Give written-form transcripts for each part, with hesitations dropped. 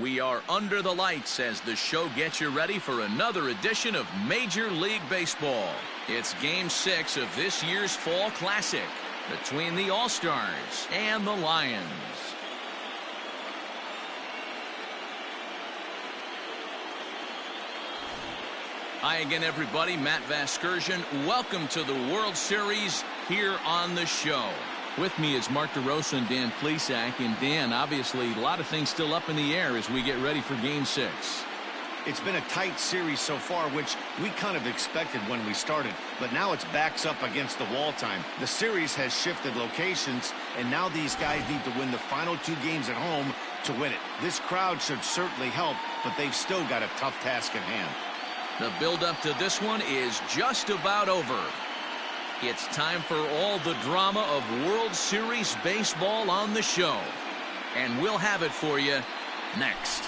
We are under the lights as the show gets you ready for another edition of Major League Baseball. It's Game 6 of this year's Fall Classic between the All-Stars and the Lions. Hi again, everybody. Matt Vasgersian. Welcome to the World Series here on the show. With me is Mark DeRosa and Dan Plesac. And Dan, obviously, a lot of things still up in the air as we get ready for Game 6. It's been a tight series so far, which we kind of expected when we started. But now it's backs up against the wall time. The series has shifted locations, and now these guys need to win the final 2 games at home to win it. This crowd should certainly help, but they've still got a tough task at hand. The build-up to this one is just about over. It's time for all the drama of World Series baseball on the show. And we'll have it for you next.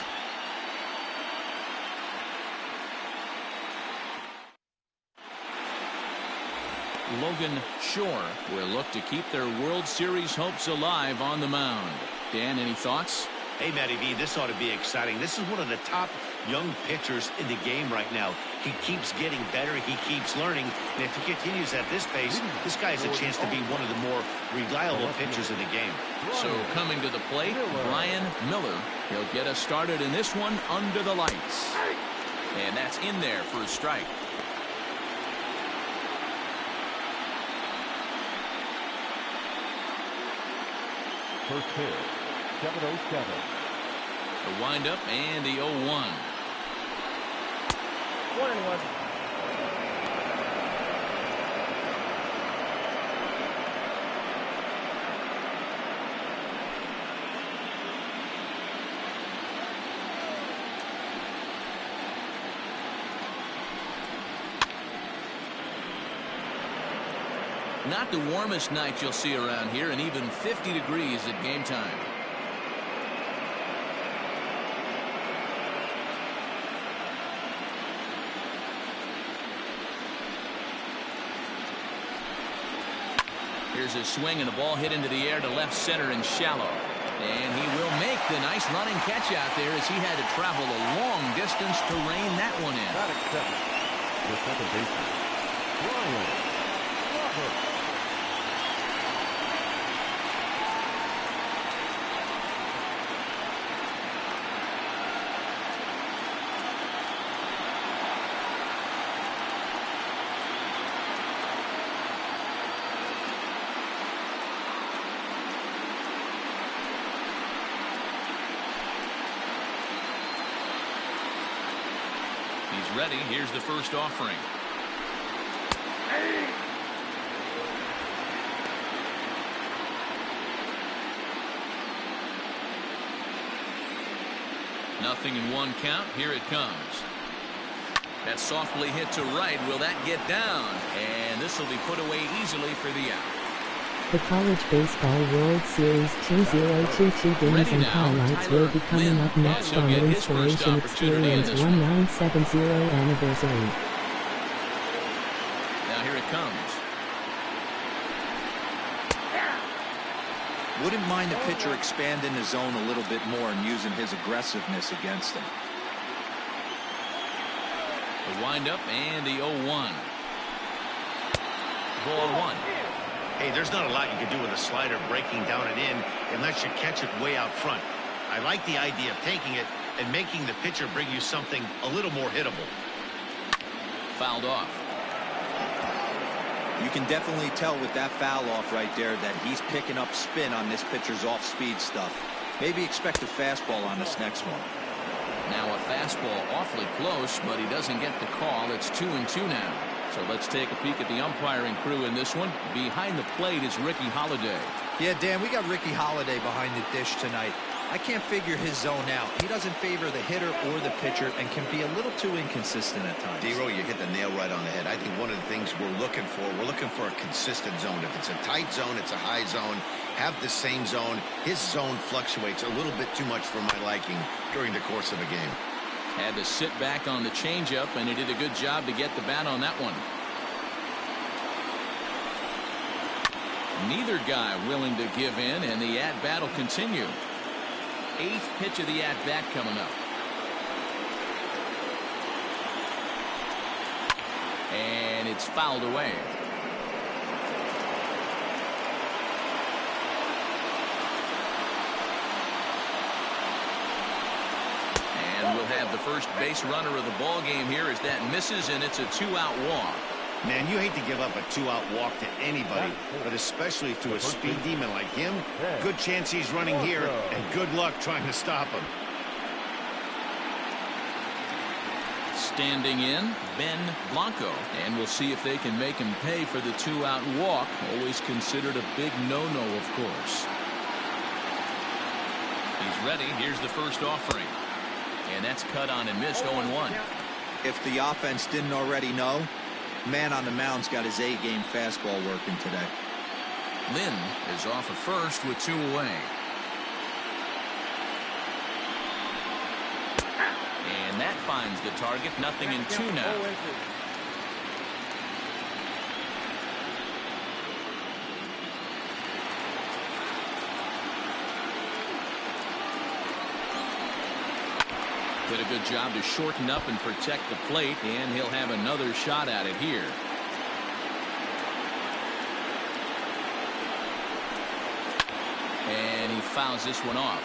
Logan Shore will look to keep their World Series hopes alive on the mound. Dan, any thoughts? Hey, Matty V, this ought to be exciting. This is one of the top young pitchers in the game right now. He keeps getting better. He keeps learning. And if he continues at this pace, this guy has a chance to be one of the more reliable pitchers in the game. So coming to the plate, Brian Miller. He'll get us started in this one under the lights. And that's in there for a strike. First pitch. 7-0-7. The windup and the 0-1. 1-1. Not the warmest night you'll see around here, and even 50 degrees at game time. Here's a swing and a ball hit into the air to left center and shallow. And he will make the nice running catch out there as he had to travel a long distance to rein that one in. Not accepted. The second baseman, Ryan Roberts. He's ready. Here's the first offering. Nothing in one count. Here it comes. That's softly hit to right. Will that get down? And this will be put away easily for the out. The College Baseball World Series 2022 games and highlights will be coming up next on the Inspiration Experience 1970 anniversary. Now here it comes. Wouldn't mind the pitcher expanding the zone a little bit more and using his aggressiveness against him. The windup and the 0-1. Ball 1. Hey, there's not a lot you can do with a slider breaking down and in unless you catch it way out front. I like the idea of taking it and making the pitcher bring you something a little more hittable. Fouled off. You can definitely tell with that foul off right there that he's picking up spin on this pitcher's off-speed stuff. Maybe expect a fastball on this next one. Now a fastball awfully close, but he doesn't get the call. It's 2-2 now. So let's take a peek at the umpiring crew in this one. Behind the plate is Ricky Holiday. Yeah, Dan, we got Ricky Holiday behind the dish tonight. I can't figure his zone out. He doesn't favor the hitter or the pitcher and can be a little too inconsistent at times. D-Row, you hit the nail right on the head. I think one of the things we're looking for a consistent zone. If it's a tight zone, it's a high zone. Have the same zone. His zone fluctuates a little bit too much for my liking during the course of a game. Had to sit back on the changeup, and he did a good job to get the bat on that one. Neither guy willing to give in, and the at-bat will continue. 8th pitch of the at-bat coming up. And it's fouled away. And we'll have the first base runner of the ball game here as that misses, and it's a 2-out walk. Man, you hate to give up a 2-out walk to anybody, but especially to a speed demon like him. Good chance he's running here, and good luck trying to stop him. Standing in, Ben Blanco, and we'll see if they can make him pay for the 2-out walk. Always considered a big no-no, of course. He's ready. Here's the first offering, and that's cut on and missed. 0-1. If the offense didn't already know, man on the mound's got his A-game fastball working today. Lynn is off of first with 2 away. And that finds the target. 0-2 now. Did a good job to shorten up and protect the plate, and he'll have another shot at it here. And he fouls this one off.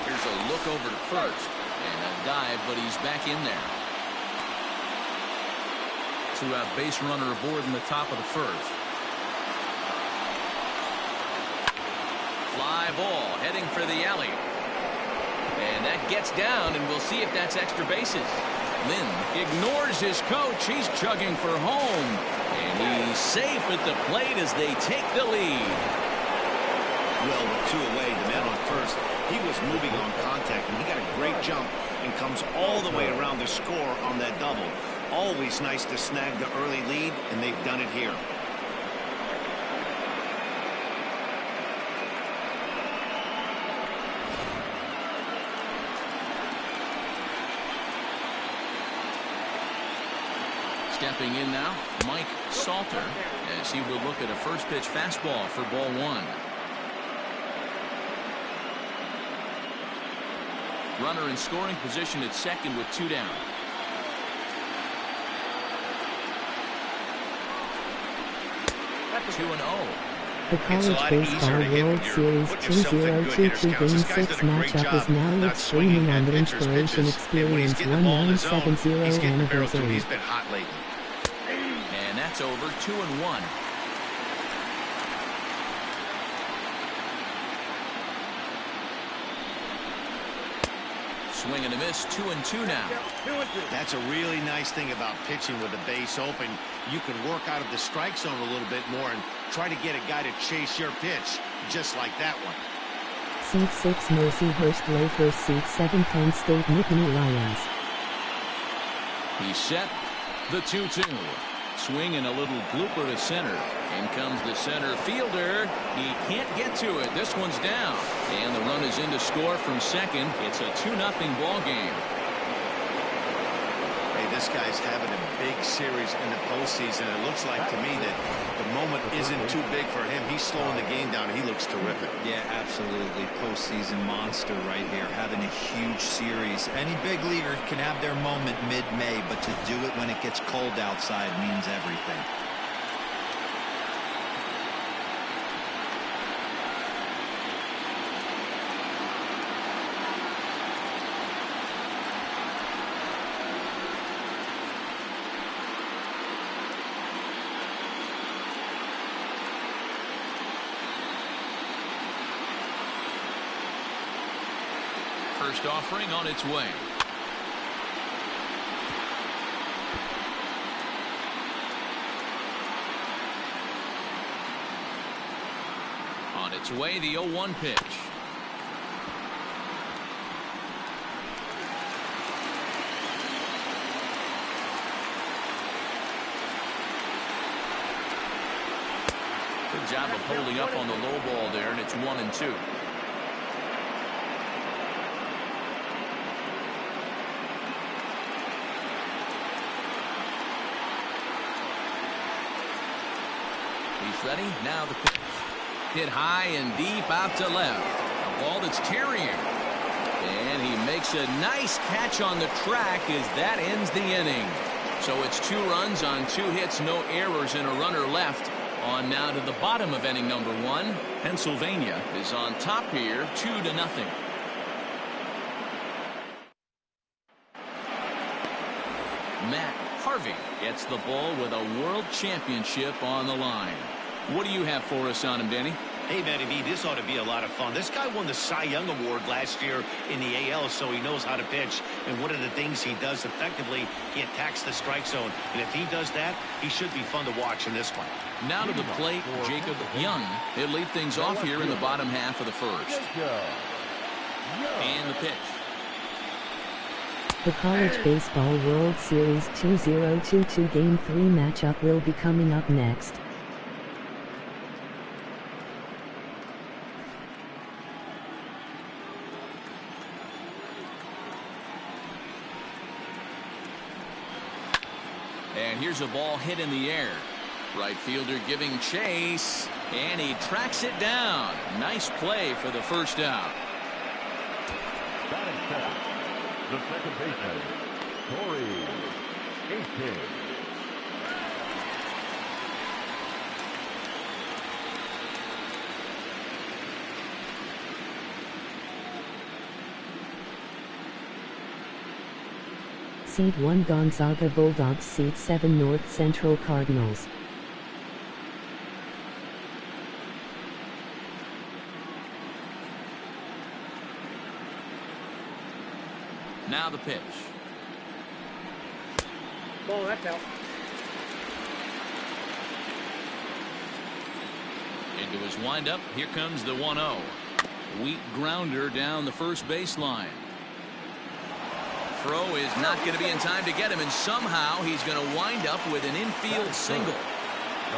Here's a look over to first, and a dive, but he's back in there. 2-out base runner aboard in the top of the first. Fly ball heading for the alley. And that gets down, and we'll see if that's extra bases. Lynn ignores his coach. He's chugging for home. And he's safe at the plate as they take the lead. Well, with 2 away, the man on first, he was moving on contact, and he got a great jump and comes all the way around to score on that double. Always nice to snag the early lead, and they've done it here. Stepping in now, Mike Salter, as he will look at a first pitch fastball for ball 1. Runner in scoring position at second with 2 down. Two and 0. The College Baseball World Series 2022 Game 6 matchup is now live streaming on the Inspiration Experience 1970 anniversary. He's been hot lately. And that's over. 2-1. Swing and a miss. 2-2 now. That's a really nice thing about pitching with the base open. You can work out of the strike zone a little bit more and try to get a guy to chase your pitch, just like that one. Seat 6 Mercyhurst Lakers. Seat 7 Penn State NITTANY Lions. He's set. The 2-2. Swing and a little blooper to center. In comes the center fielder. He can't get to it. This one's down. And the run is in to score from second. It's a 2-0 ball game. Hey, this guy's having a big series in the postseason. It looks like to me that the moment isn't too big for him. He's slowing the game down. He looks terrific. Yeah, absolutely. Postseason monster right here, having a huge series. Any big leaguer can have their moment mid-May, but to do it when it gets cold outside means everything. First offering on its way. On its way, the 0-1 pitch. Good job of holding up on the low ball there, and it's 1-2. He's ready. Now the pitch. Hit high and deep out to left. A ball that's carrying. And he makes a nice catch on the track as that ends the inning. So it's 2 runs on 2 hits, no errors, and a runner left. On now to the bottom of inning number 1. Pennsylvania is on top here, 2-0. Matt Harvey gets the ball with a world championship on the line. What do you have for us on him, Danny? Hey, Matty B, this ought to be a lot of fun. This guy won the Cy Young Award last year in the AL, so he knows how to pitch. And one of the things he does effectively, he attacks the strike zone. And if he does that, he should be fun to watch in this one. Now to the plate, Jacob Young. He'll lead things off here in the bottom half of the first. And the pitch. The College Baseball World Series 2022 Game 3 matchup will be coming up next. And here's a ball hit in the air. Right fielder giving chase, and he tracks it down. Nice play for the first out. Batting second, the second baseman, Corey Aiken. Seed 1 Gonzaga Bulldogs, Seed 7 North Central Cardinals. Now the pitch. Ball, that's out. Into his windup. Here comes the 1-0. Weak grounder down the first baseline. Throw is not going to be in time to get him, and somehow he's going to wind up with an infield single.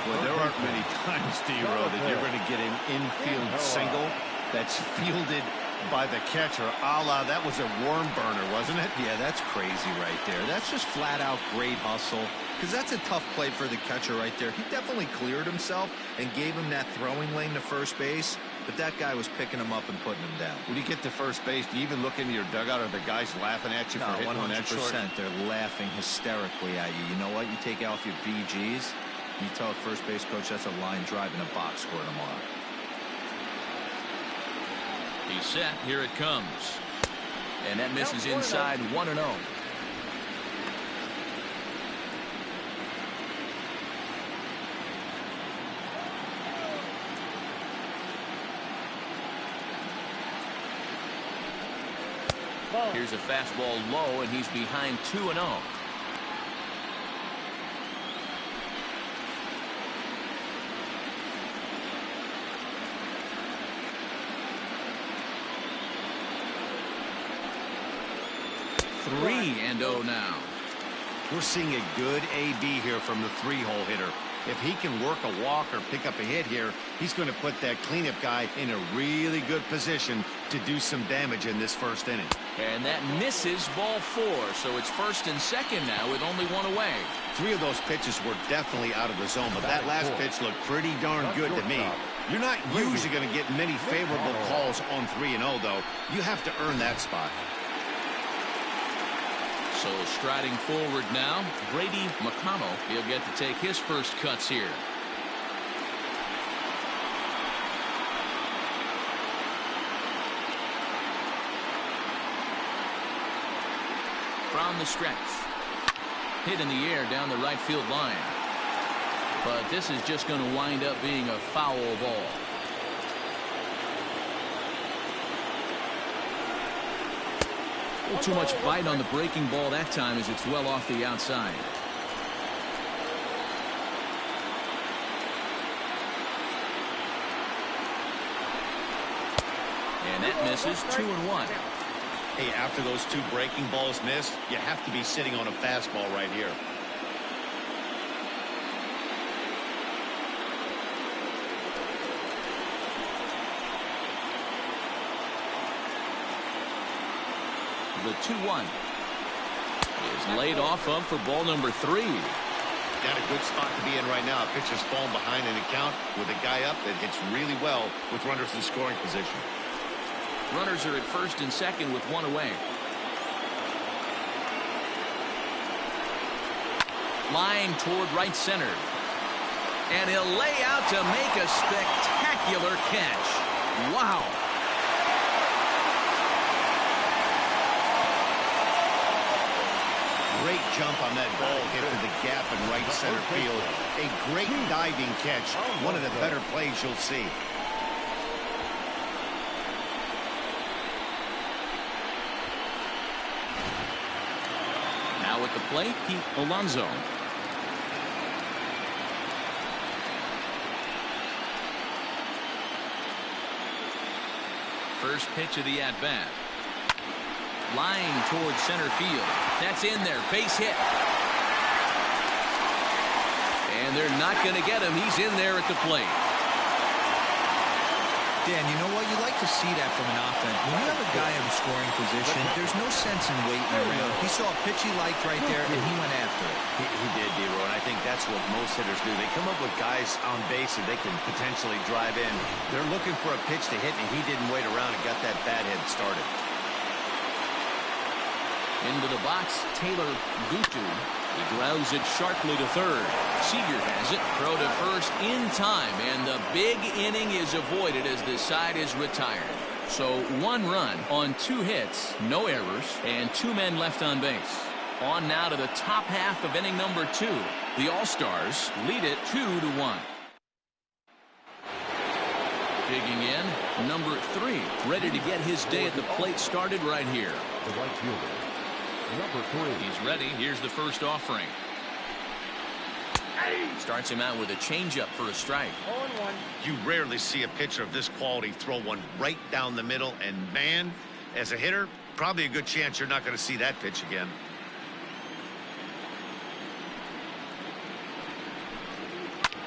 Well, there aren't many times, D-Row, that you're going to get an infield single that's fielded by the catcher, a la that was a worm burner, wasn't it? Yeah, that's crazy right there. That's just flat out great hustle, because that's a tough play for the catcher right there. He definitely cleared himself and gave him that throwing lane to first base, but that guy was picking him up and putting him down. When you get to first base, do you even look into your dugout? Are the guys laughing at you for hitting on that short? 100%. They're laughing hysterically at you. You know what? You take off your BGs, you tell a first base coach that's a line drive in a box score tomorrow. He's set. Here it comes. And that misses inside. 1-0. Here's a fastball low, and he's behind 2-0. Three and 0 now. We're seeing a good AB here from the 3-hole hitter. If he can work a walk or pick up a hit here, he's going to put that cleanup guy in a really good position to do some damage in this first inning. And that misses ball 4, so it's first and second now with only 1 away. 3 of those pitches were definitely out of the zone, but that last pitch looked pretty darn good to me. You're not usually going to get many favorable calls on 3-0, though. You have to earn that spot. So striding forward now, Brady McConnell. He'll get to take his first cuts here. From the stretch. Hit in the air down the right field line. But this is just going to wind up being a foul ball. A little too much bite on the breaking ball that time as it's well off the outside. And that misses. 2-1. Hey, after those 2 breaking balls missed, you have to be sitting on a fastball right here. The 2-1 is laid off of for ball number 3. Not a good spot to be in right now. A pitcher's falling behind in a count with a guy up that hits really well with runners in scoring position. Runners are at first and second with one away. Line toward right center. And he'll lay out to make a spectacular catch. Wow. Great jump on that ball, hit to the gap in right center field. A great diving catch. One of the better plays you'll see. Now at the plate, Pete Alonso. First pitch of the at-bat. Line towards center field. That's in there. Base hit. And they're not going to get him. He's in there at the plate. Dan, you know what? You like to see that from an offense. When you have a guy in a scoring position, there's no sense in waiting around. He saw a pitch he liked right there, and he went after it. He did, D-Roy, and I think that's what most hitters do. They come up with guys on base that they can potentially drive in. They're looking for a pitch to hit, and he didn't wait around and got that bat hit started. Into the box, Taylor Gutu. He grounds it sharply to third. Seager has it. Throw to first in time, and the big inning is avoided as the side is retired. So 1 run on 2 hits, no errors, and 2 men left on base. On now to the top half of inning number 2. The All-Stars lead it 2-1. Digging in, number 3, ready to get his day at the plate started right here. The right fielder, number 3. He's ready. Here's the first offering. Starts him out with a changeup for a strike. 0-1. You rarely see a pitcher of this quality throw one right down the middle, and man, as a hitter, probably a good chance you're not going to see that pitch again.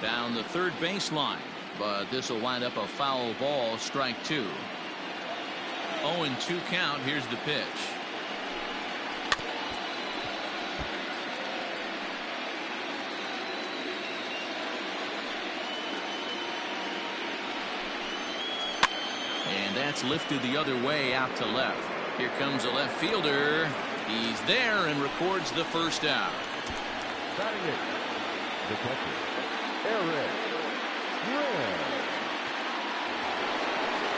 Down the third baseline, but this will wind up a foul ball, strike 2. 0-2 count. Here's the pitch. And that's lifted the other way out to left. Here comes a left fielder. He's there and records the first out. Batting it, the catcher, Eric Grimm.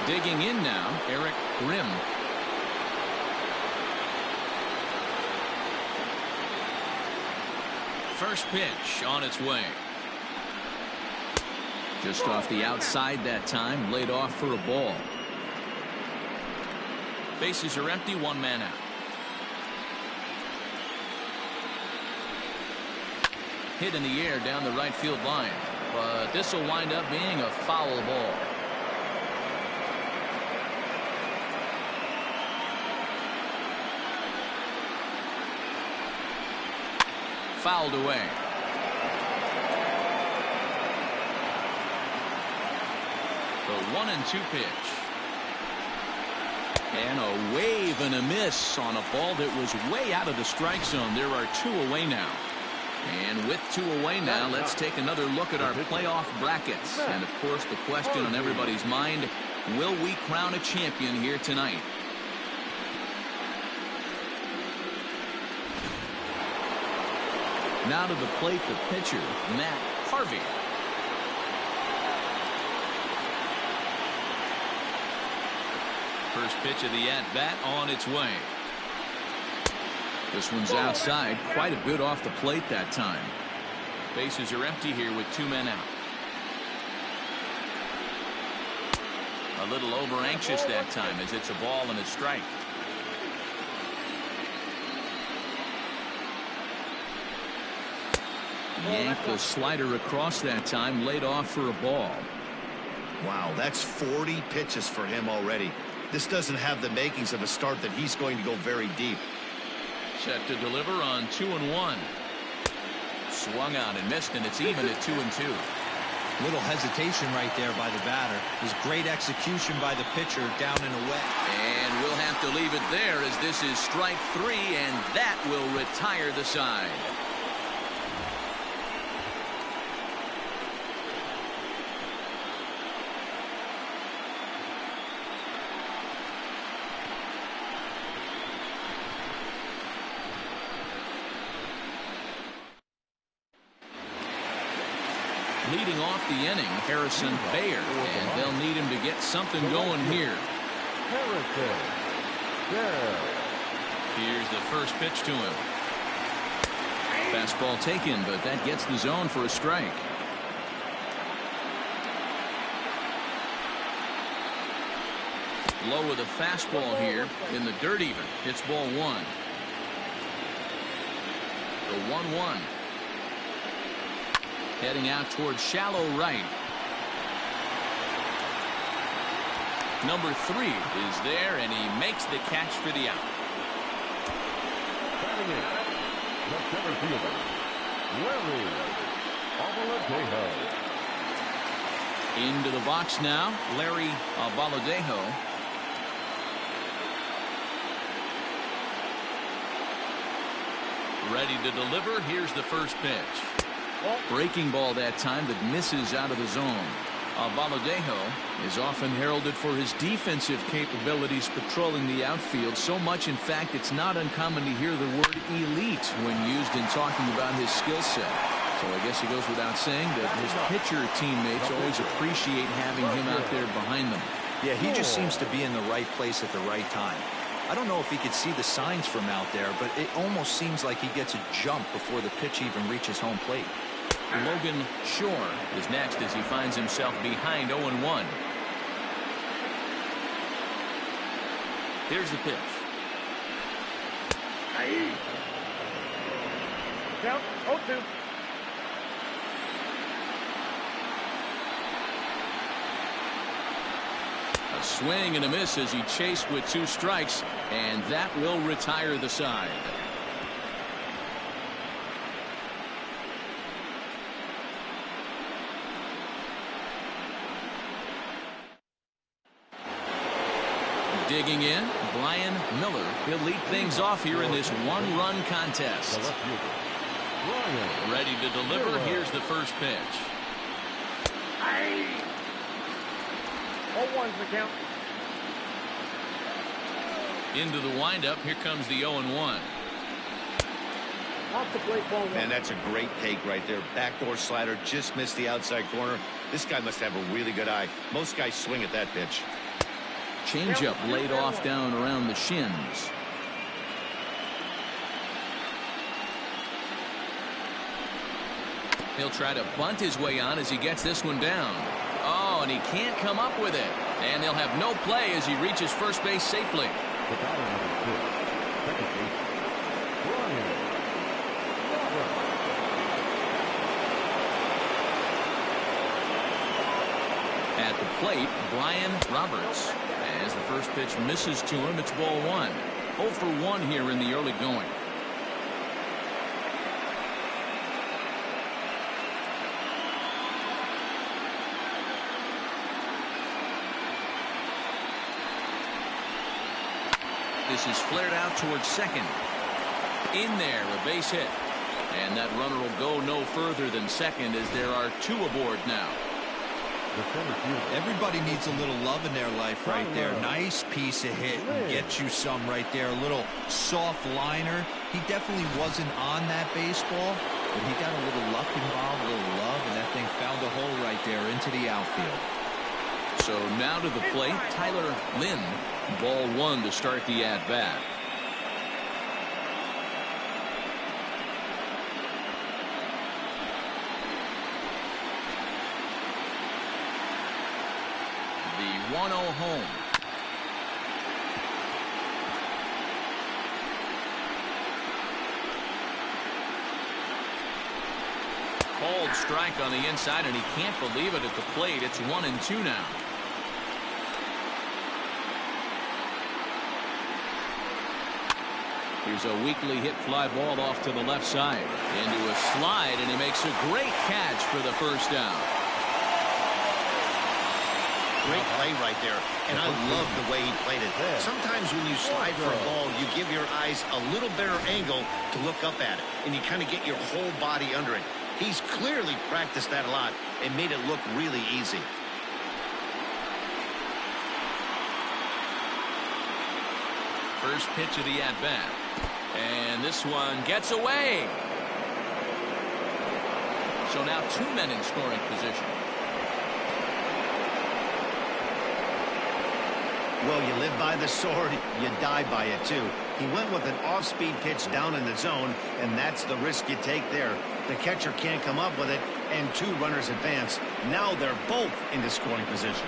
Digging in now, Eric Grimm. First pitch on its way. Just off the outside that time, laid off for a ball. Bases are empty, 1 man out. Hit in the air down the right field line, but this will wind up being a foul ball. Fouled away. The 1-2 pitch. And a wave and a miss on a ball that was way out of the strike zone. There are 2 away now. And with 2 away now, let's take another look at our playoff brackets. And, of course, the question on everybody's mind, will we crown a champion here tonight? Now to the plate, the pitcher, Matt Harvey. First pitch of the at-bat on its way. This one's outside, quite a bit off the plate that time. Bases are empty here with 2 men out. A little over anxious that time as it's a ball and a strike. Yanked the slider across that time, laid off for a ball. Wow, that's 40 pitches for him already. This doesn't have the makings of a start that he's going to go very deep. Set to deliver on 2-1. Swung on and missed, and it's even at 2-2. Little hesitation right there by the batter. It was great execution by the pitcher down and away. And we'll have to leave it there as this is strike 3, and that will retire the side. leading off the inning, Harrison Bayer, and they'll need him to get something going here. Harrison Bayer. Here's the first pitch to him. Fastball taken, but that gets the zone for a strike. Low with a fastball here in the dirt even. It's ball one. The 1-1. Heading out towards shallow right. Number 3 is there, and he makes the catch for the out. Batting it, the center fielder, Larry Avaladejo. Into the box now, Larry Avaladejo. Ready to deliver. Here's the first pitch. Breaking ball that time that misses out of the zone. Avaladejo is often heralded for his defensive capabilities patrolling the outfield. So much, in fact, it's not uncommon to hear the word elite when used in talking about his skill set. So I guess it goes without saying that his pitcher teammates always appreciate having him out there behind them. Yeah, he just seems to be in the right place at the right time. I don't know if he could see the signs from out there, but it almost seems like he gets a jump before the pitch even reaches home plate. Logan Shore is next as he finds himself behind 0-1. Here's the pitch. Count 0-2. A swing and a miss as he chased with 2 strikes, and that will retire the side. Digging in, Brian Miller. He'll lead things off here in this 1-run contest. Ready to deliver. Here's the first pitch. 0-1's the count. Into the windup. Here comes the 0-1. Off the plate, ball 1. Man, that's a great take right there. Backdoor slider, just missed the outside corner. This guy must have a really good eye. Most guys swing at that pitch. Changeup laid off down around the shins. He'll try to bunt his way on as he gets this one down. Oh, and he can't come up with it. And they'll have no play as he reaches first base safely. The batter number 2, second base, Brian Roberts. At the plate, Brian Roberts. As the first pitch misses to him, it's ball 1. 0 for 1 here in the early going. This is flared out towards second. In there, a base hit. And that runner will go no further than second as there are 2 aboard now. Everybody needs a little love in their life right there. Nice piece of hit and get you some right there. A little soft liner. He definitely wasn't on that baseball, but he got a little luck involved, a little love, and that thing found a hole right there into the outfield. So now to the plate, Tyler Lynn. Ball 1 to start the at-bat. The 1-0 home. Called strike on the inside, and he can't believe it at the plate. It's 1-2 now. Here's a weakly hit fly ball off to the left side. Into a slide, and he makes a great catch for the first down. Great play right there, and I love the way he played it. Sometimes when you slide for a ball, you give your eyes a little better angle to look up at it, and you kind of get your whole body under it. He's clearly practiced that a lot and made it look really easy. First pitch of the at-bat. And this one gets away. So now 2 men in scoring position. Well, you live by the sword, you die by it too. He went with an off-speed pitch down in the zone, and that's the risk you take there. The catcher can't come up with it, and 2 runners advance. Now they're both into scoring position.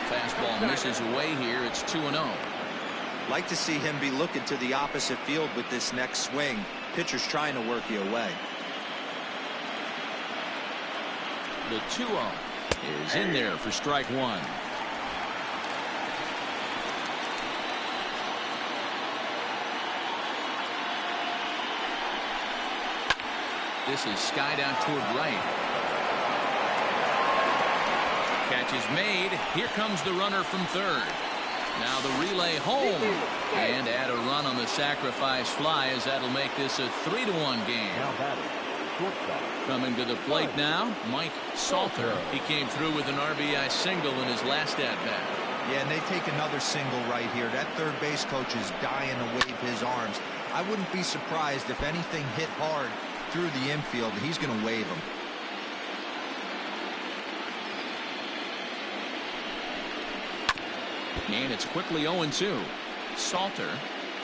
Fastball misses away here. It's 2-0. Like to see him be looking to the opposite field with this next swing. Pitcher's trying to work you away. The 2-0 is in there for strike 1. This is skied out toward right. Catch is made. Here comes the runner from third. Now the relay home, and add a run on the sacrifice fly, as that'll make this a 3-1 game. Now batting, shortstop. Coming to the plate now, Mike Salter. He came through with an RBI single in his last at-bat. Yeah, and they take another single right here. That third base coach is dying to wave his arms. I wouldn't be surprised if anything hit hard through the infield. He's going to wave them. And it's quickly 0-2. Salter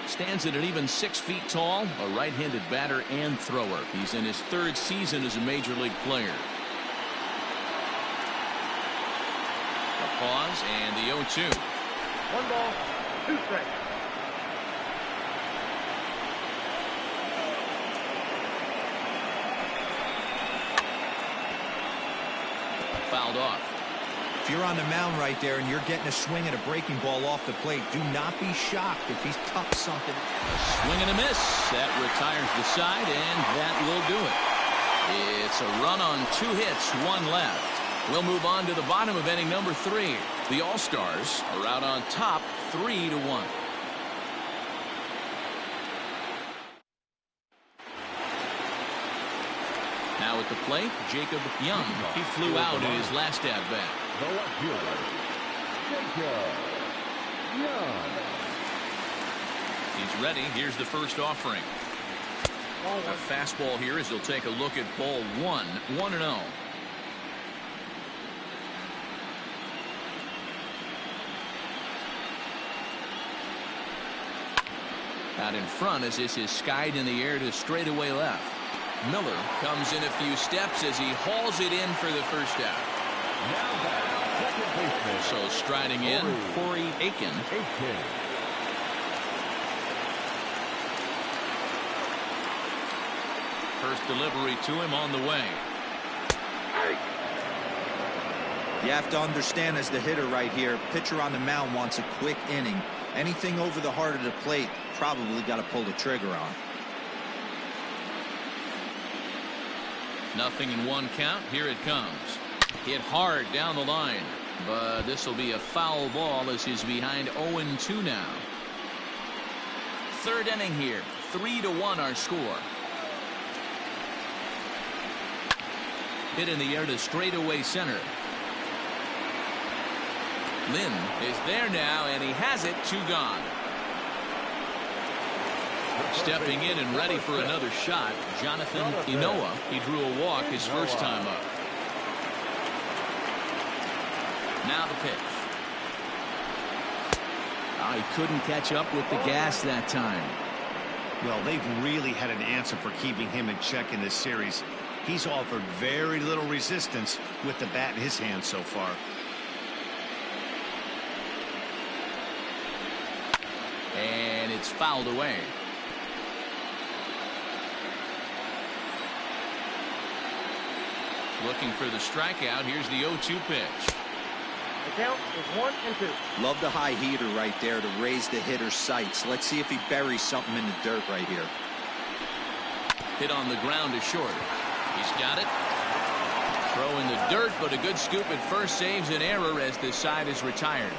stands at an even 6 feet tall, a right-handed batter and thrower. He's in his 3rd season as a major league player. A pause and the 0-2. 1 ball, 2 strikes. Fouled off. If you're on the mound right there and you're getting a swing at a breaking ball off the plate, do not be shocked if he's tucked something. A swing and a miss. That retires the side, and that will do it. It's a run on 2 hits, 1 left. We'll move on to the bottom of inning number 3. The All-Stars are out on top, 3-1. Now at the plate, Jacob Young. He flew out in his last at-bat. The left fielder, Jacob Young. He's ready. Here's the first offering. A fastball here as he'll take a look at ball 1. 1-0. Out in front as this is skied in the air to straightaway left. Miller comes in a few steps as he hauls it in for the first out. Now batting, second baseman. So striding in, Corey Aiken. First delivery to him on the way. You have to understand, as the hitter right here, pitcher on the mound wants a quick inning. Anything over the heart of the plate, probably got to pull the trigger on. Nothing in 1 count. Here it comes. Hit hard down the line, but this will be a foul ball as he's behind 0-2 now. 3rd inning here. 3-1 our score. Hit in the air to straightaway center. Lynn is there now, and he has it. 2 gone. Stepping in and ready for another shot, Jonathan Inoa. He drew a walk his first time up. Now the pitch. Oh, he couldn't catch up with the gas that time. Well, they've really had an answer for keeping him in check in this series. He's offered very little resistance with the bat in his hand so far. And it's fouled away. Looking for the strikeout. Here's the 0-2 pitch. The count is 1-2. Love the high heater right there to raise the hitter's sights. Let's see if he buries something in the dirt right here. Hit on the ground to short. He's got it. Throw in the dirt, but a good scoop at first saves an error as this side is retired.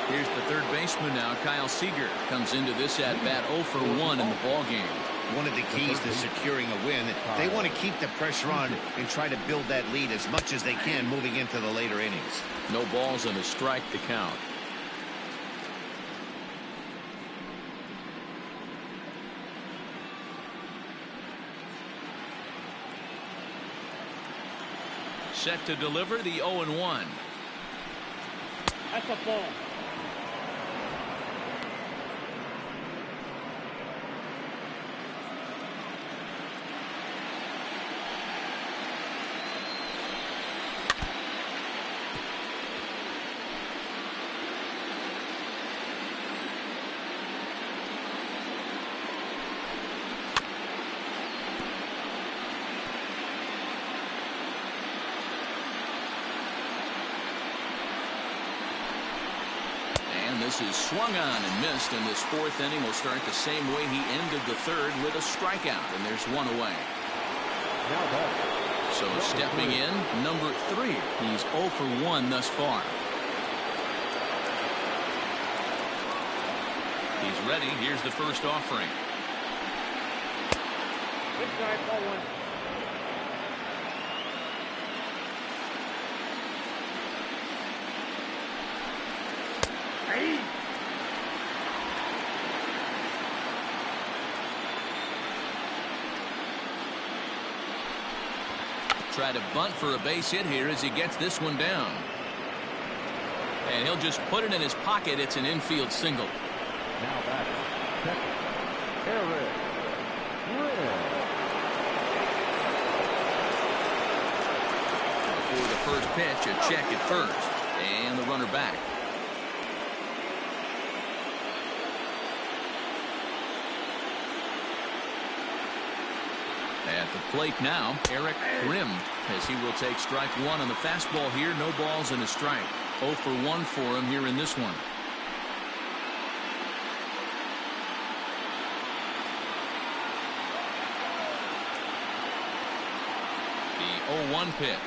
Here's the third baseman now, Kyle Seager, comes into this at-bat 0 for 1 in the ballgame. One of the keys to securing a win, they want to keep the pressure on and try to build that lead as much as they can moving into the later innings. No balls and a strike to count. Set to deliver the 0-1. That's a ball. This is swung on and missed, and this fourth inning will start the same way he ended the third, with a strikeout, and there's one away. So stepping in, number 3. He's 0 for 1 thus far. He's ready. Here's the first offering. Good try, ball 1. Try to bunt for a base hit here as he gets this one down. And he'll just put it in his pocket. It's an infield single. Now back. Second. Eric. For the first pitch, a check at first. And the runner back. At the plate now, Eric Grimm, as he will take strike 1 on the fastball here. No balls and a strike. 0 for 1 for him here in this one. The 0-1 pitch.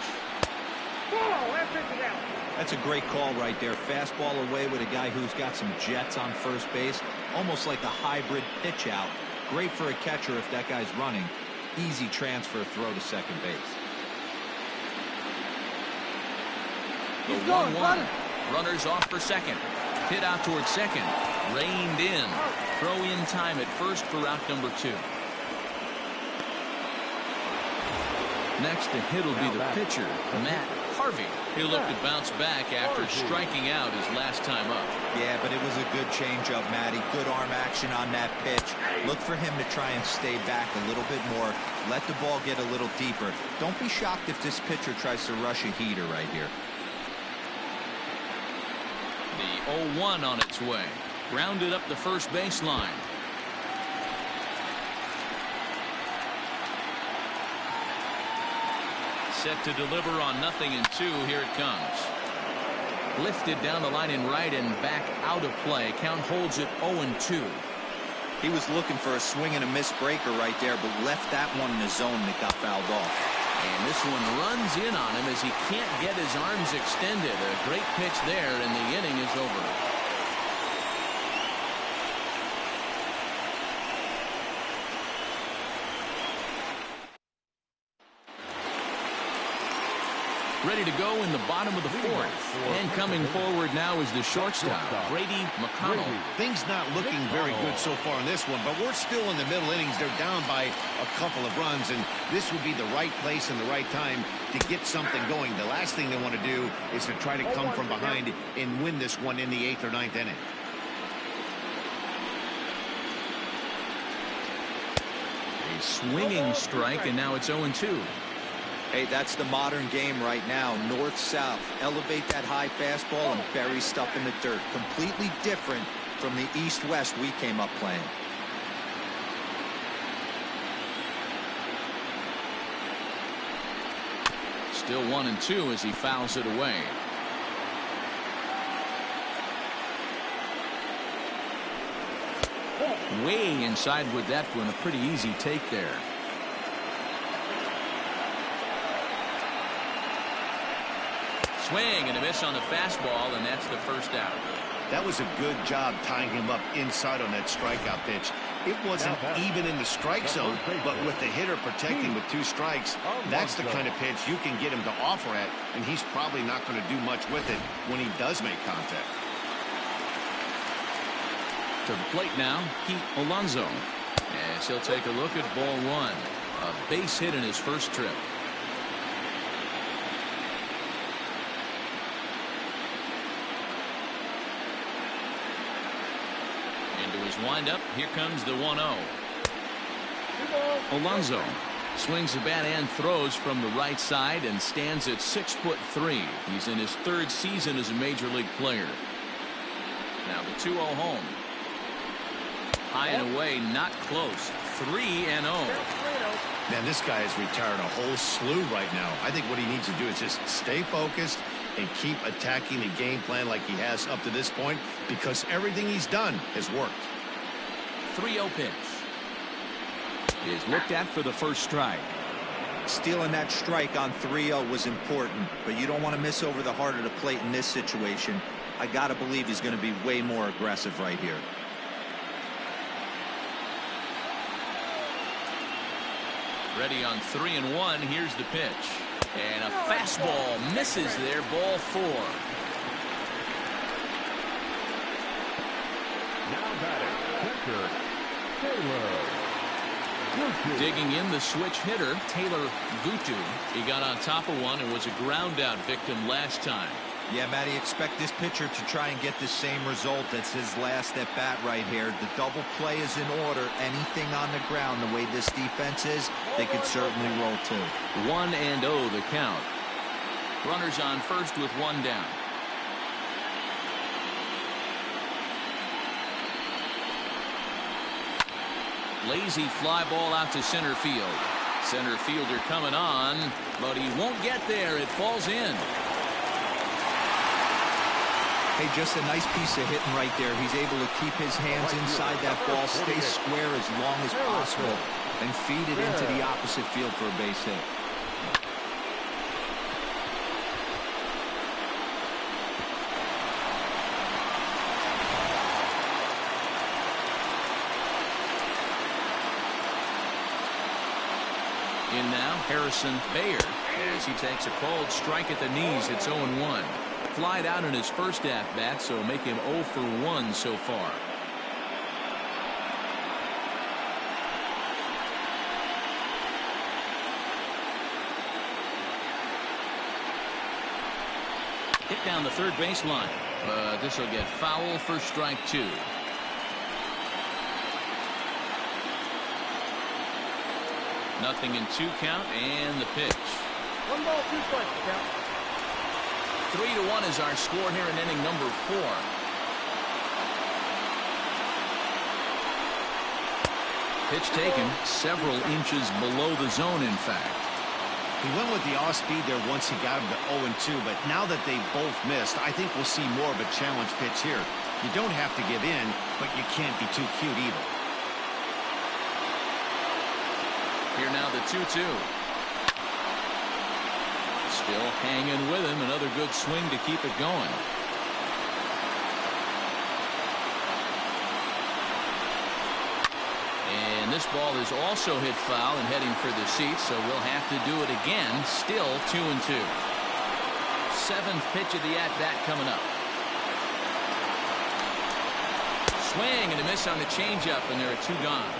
That's a great call right there. Fastball away with a guy who's got some jets on first base. Almost like a hybrid pitch out. Great for a catcher if that guy's running. Easy transfer throw to second base. The 1-1. Runners off for second. Hit out towards second. Reined in. Throw in time at first for out number 2. Next to hit will be the pitcher, Matt Harvey. He'll look to bounce back after striking out his last time up. Yeah, but it was a good changeup, Matty. Good arm action on that pitch. Look for him to try and stay back a little bit more. Let the ball get a little deeper. Don't be shocked if this pitcher tries to rush a heater right here. The 0-1 on its way. Grounded up the first baseline. Set to deliver on 0-2. Here it comes. Lifted down the line in right and back out of play. Count holds it 0-2. He was looking for a swing and a miss breaker right there, but left that one in the zone that got fouled off. And this one runs in on him as he can't get his arms extended. A great pitch there, and the inning is over. Ready to go in the bottom of the fourth. And coming forward now is the shortstop, Brady McConnell. Things not looking very good so far in this one, but we're still in the middle innings. They're down by a couple of runs, and this would be the right place and the right time to get something going. The last thing they want to do is to try to come from behind and win this one in the 8th or 9th inning. A swinging strike, and now it's 0-2. Hey, that's the modern game right now. North-south. Elevate that high fastball and bury stuff in the dirt. Completely different from the east-west we came up playing. Still 1-2 as he fouls it away. Way inside with that one. A pretty easy take there. Swing and a miss on the fastball, and that's the first out. That was a good job tying him up inside on that strikeout pitch. It wasn't even in the strike zone, but with the hitter protecting with 2 strikes, that's the kind of pitch you can get him to offer at, and he's probably not going to do much with it when he does make contact. To the plate now, Pete Alonso. As he'll take a look at ball 1. A base hit in his first trip. Into his windup, here comes the 1-0. Alonso swings the bat and throws from the right side and stands at 6'3". He's in his 3rd season as a major league player. Now the 2-0 home. High and away, not close. 3-0. Man, this guy is retiring a whole slew right now. I think what he needs to do is just stay focused and keep attacking the game plan like he has up to this point, because everything he's done has worked. 3-0 pitch is looked at for the first strike. Stealing that strike on 3-0 was important, but you don't want to miss over the heart of the plate in this situation. I got to believe he's going to be way more aggressive right here. Ready on 3-1. Here's the pitch. And a fastball misses there. Ball 4. Now batting, pitcher, Taylor. Digging in, the switch hitter, Taylor Gutu. He got on top of one and was a ground out victim last time. Yeah, Matty, expect this pitcher to try and get the same result. That's his last at bat right here. The double play is in order. Anything on the ground, the way this defense is, they could certainly roll too. 1-0 the count. Runners on first with 1 down. Lazy fly ball out to center field. Center fielder coming on, but he won't get there. It falls in. Hey, just a nice piece of hitting right there. He's able to keep his hands inside that ball, stay square as long as possible, and feed it into the opposite field for a base hit. In now, Harrison Bayer, as he takes a called strike at the knees. It's 0-1. Flied out in his first at-bat, so make him 0 for 1 so far. Hit down the third baseline, but this will get foul for strike 2. Nothing in 2 count, and the pitch. 1 ball, 2 strikes, count. 3-1 is our score here in inning number 4. Pitch taken several inches below the zone, in fact. He went with the off speed there once he got him to 0-2, but now that they both missed, I think we'll see more of a challenge pitch here. You don't have to give in, but you can't be too cute either. Here now the 2-2. Still hanging with him. Another good swing to keep it going. And this ball is also hit foul and heading for the seats, so we'll have to do it again. Still 2-2. 7th pitch of the at-bat coming up. Swing and a miss on the changeup, and there are 2 gone.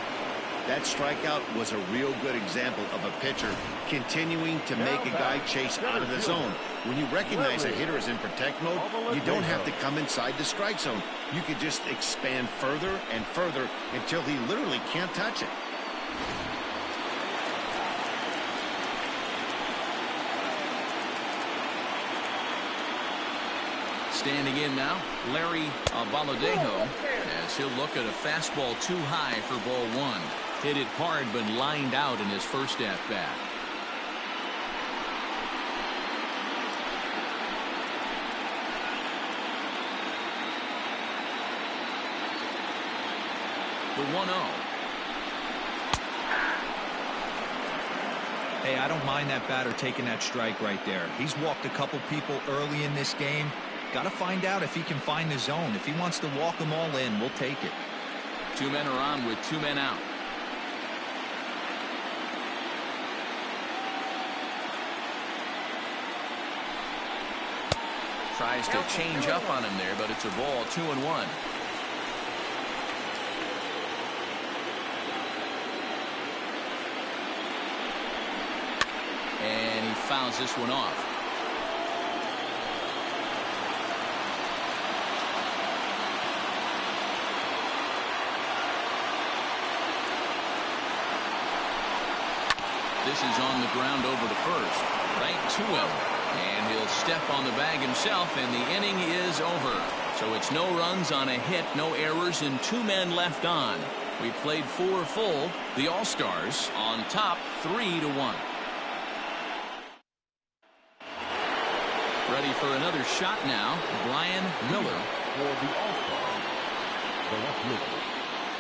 That strikeout was a real good example of a pitcher continuing to make a guy chase out of the zone. When you recognize a hitter is in protect mode, you don't have to come inside the strike zone. You could just expand further and further until he literally can't touch it. Standing in now, Larry Baladejo, as he'll look at a fastball too high for ball 1. Hit it hard, but lined out in his first at-bat. The 1-0. Hey, I don't mind that batter taking that strike right there. He's walked a couple people early in this game. Got to find out if he can find the zone. If he wants to walk them all in, we'll take it. 2 men are on with 2 men out. Tries to change up on him there, but it's a ball, 2-1. And he fouls this one off. This is on the ground over to first. Right to him. And he'll step on the bag himself, and the inning is over. So it's no runs on a hit, no errors, and 2 men left on. We played 4 full. The All-Stars on top 3-1. Ready for another shot now. Brian Miller. For the All-Star, the left fielder,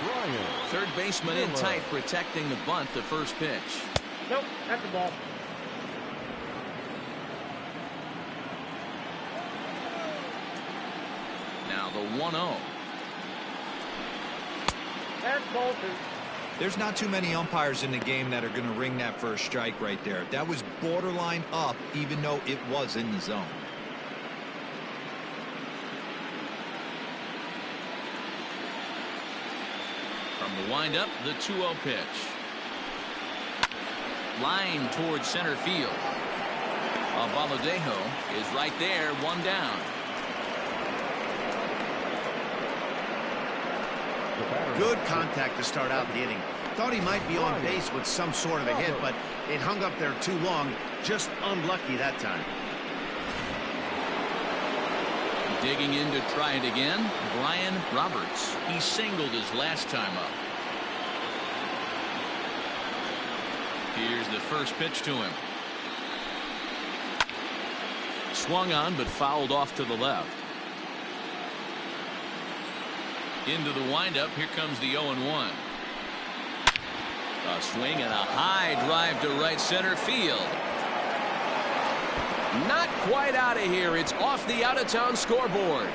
Brian. Third baseman in tight, protecting the bunt, the first pitch. Nope, that's the ball. Now the 1-0. That's ball 2. There's not too many umpires in the game that are going to ring that first strike right there. That was borderline up, even though it was in the zone. From the windup, the 2-0 pitch. Line towards center field. Baladejo is right there, 1 down. Good contact to start out the inning. Thought he might be on base with some sort of a hit, but it hung up there too long. Just unlucky that time. Digging in to try it again, Brian Roberts. He singled his last time up. Here's the first pitch to him. Swung on, but fouled off to the left. Into the windup. Here comes the 0-1. A swing and a high drive to right center field. Not quite out of here. It's off the out-of-town scoreboard.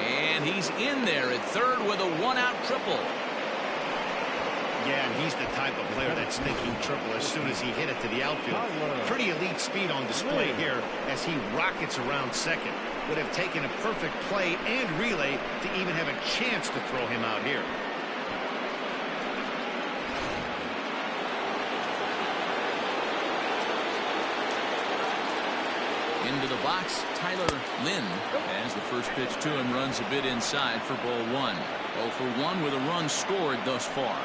And he's in there at third with a 1-out triple. Yeah, and he's the type of player that's thinking triple as soon as he hit it to the outfield. Pretty elite speed on display here as he rockets around second. Would have taken a perfect play and relay to even have a chance to throw him out here. Into the box, Tyler Lynn, as the first pitch to him runs a bit inside for ball 1. 0 for 1 with a run scored thus far.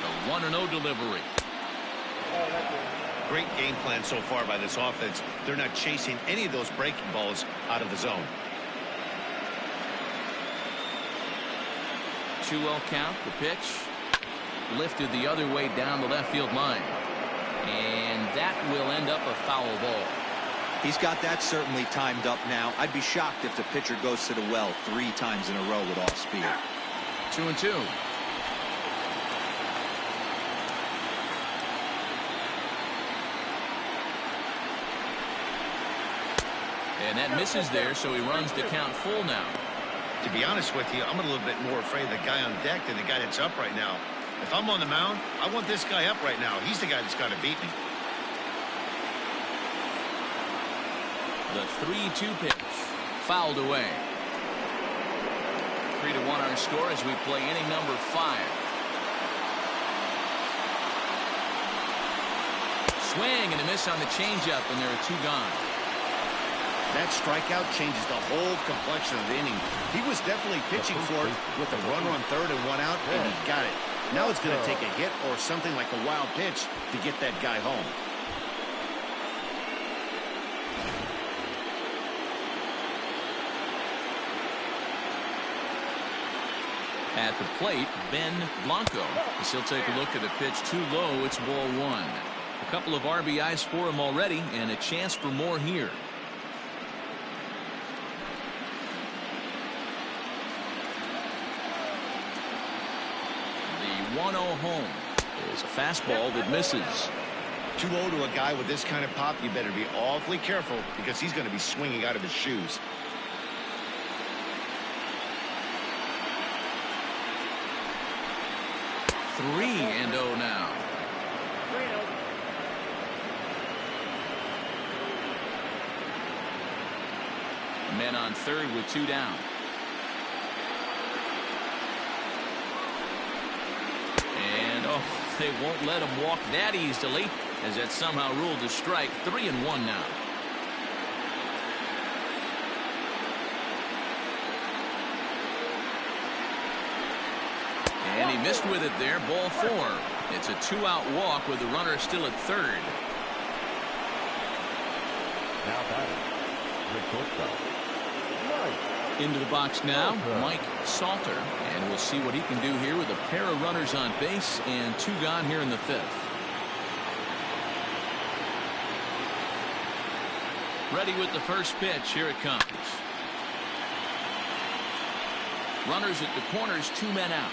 The 1-0 delivery. Great game plan so far by this offense. They're not chasing any of those breaking balls out of the zone. 2-0 count. The pitch lifted the other way down the left field line, and that will end up a foul ball. He's got that certainly timed up now. I'd be shocked if the pitcher goes to the well 3 times in a row with all speed. 2-2. And that misses there, so he runs the count full now. To be honest with you, I'm a little bit more afraid of the guy on deck than the guy that's up right now. If I'm on the mound, I want this guy up right now. He's the guy that's got to beat me. The 3-2 pitch fouled away. 3-1 our score as we play inning number 5. Swing and a miss on the changeup, and there are 2 gone. That strikeout changes the whole complexion of the inning. He was definitely pitching for it with a runner on third and 1 out, and he got it. Now it's going to take a hit or something like a wild pitch to get that guy home. At the plate, Ben Blanco. As he'll take a look at a pitch too low. It's ball 1. A couple of RBIs for him already, and a chance for more here. The 1-0 home. There's a fastball that misses. 2-0 to a guy with this kind of pop, you better be awfully careful because he's going to be swinging out of his shoes. Three and 0 now. Men on third with 2 down. And they won't let him walk that easily, as that somehow ruled a strike. 3-1 now. And he missed with it there. Ball 4. It's a 2-out walk with the runner still at third. Now batting, the shortstop, Into the box now, Mike Salter. And we'll see what he can do here with a pair of runners on base and 2 gone here in the 5th. Ready with the first pitch. Here it comes. Runners at the corners, 2 men out.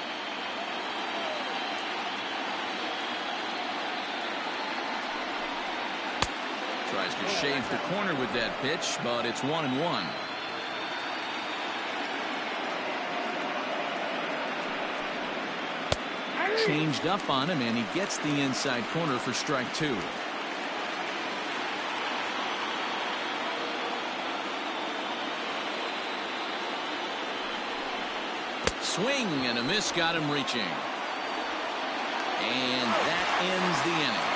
Tries to shave the corner with that pitch, but it's 1-1. Changed up on him, and he gets the inside corner for strike 2. Swing and a miss, got him reaching. And that ends the inning.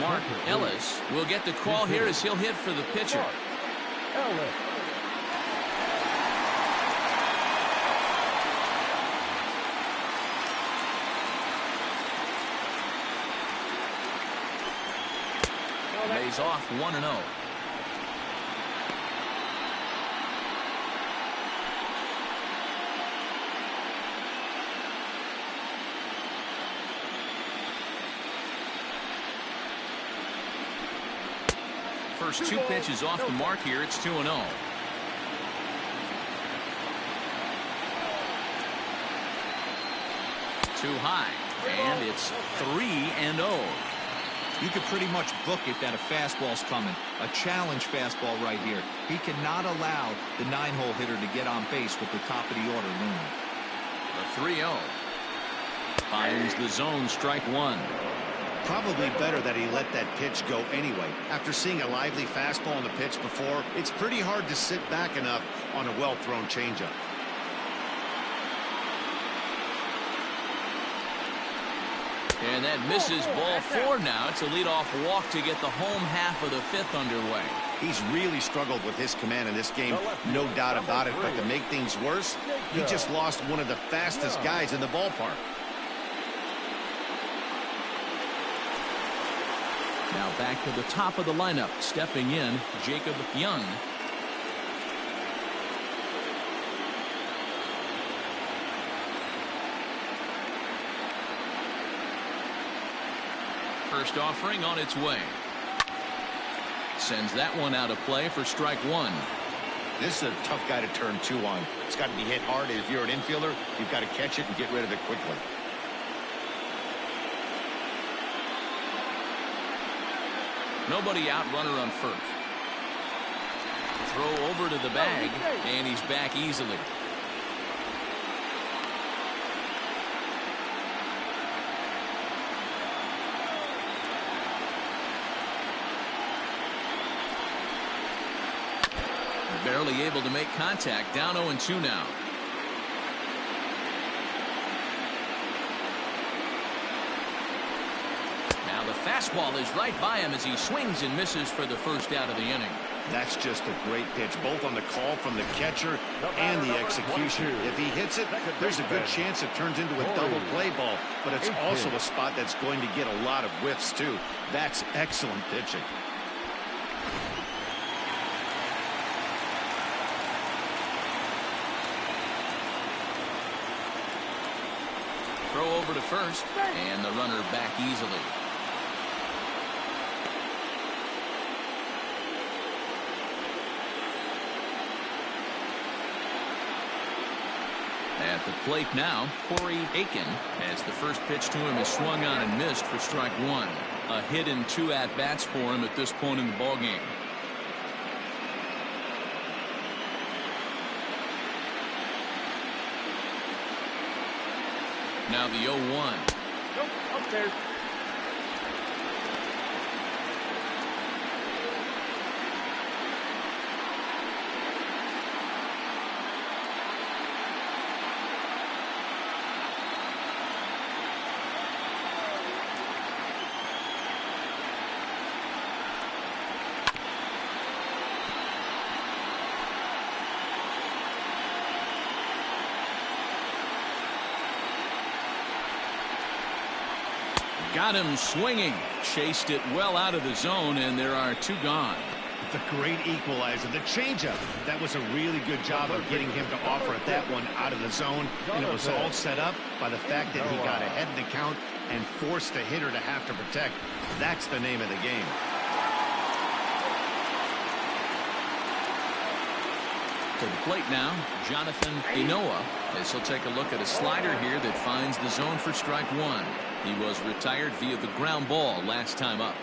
Mark Ellis will get the call here as he'll hit for the pitcher. Lays off 1-0. First 2 pitches off the mark here. It's 2-0. Too high, and it's 3-0. You could pretty much book it that a fastball's coming. A challenge fastball right here. He cannot allow the 9-hole hitter to get on base with the top of the order looming. The 3-0. Finds the zone, strike 1. Probably better that he let that pitch go anyway. After seeing a lively fastball on the pitch before, it's pretty hard to sit back enough on a well-thrown changeup. And that misses. Ball 4 now. It's a leadoff walk to get the home half of the 5th underway. He's really struggled with his command in this game, no doubt about it. But to make things worse, he just lost one of the fastest guys in the ballpark. Now back to the top of the lineup. Stepping in, Jacob Young. First offering on its way. Sends that one out of play for strike 1. This is a tough guy to turn 2 on. It's got to be hit hard. If you're an infielder, you've got to catch it and get rid of it quickly. Nobody out, runner on first. Throw over to the bag, and he's back easily. Barely able to make contact. Down 0-2 now. Now the fastball is right by him as he swings and misses for the first out of the inning. That's just a great pitch, both on the call from the catcher and the execution. If he hits it, there's a good chance it turns into a double play ball, but it's also a spot that's going to get a lot of whiffs too. That's excellent pitching. throw over to first, and the runner back easily. At the plate now, Corey Aiken, as the first pitch to him is swung on and missed for strike one. A hit and 2 at-bats for him at this point in the ballgame. Now the 0-1. Nope, upstairs. Got him swinging. Chased it well out of the zone, and there are 2 gone. The great equalizer, the changeup. That was a really good job of getting him to offer at that one out of the zone, and it was all set up by the fact that he got ahead in the count and forced the hitter to have to protect. That's the name of the game. To the plate now, Jonathan Inoa, as he'll take a look at a slider here that finds the zone for strike one. He was retired via the ground ball last time up.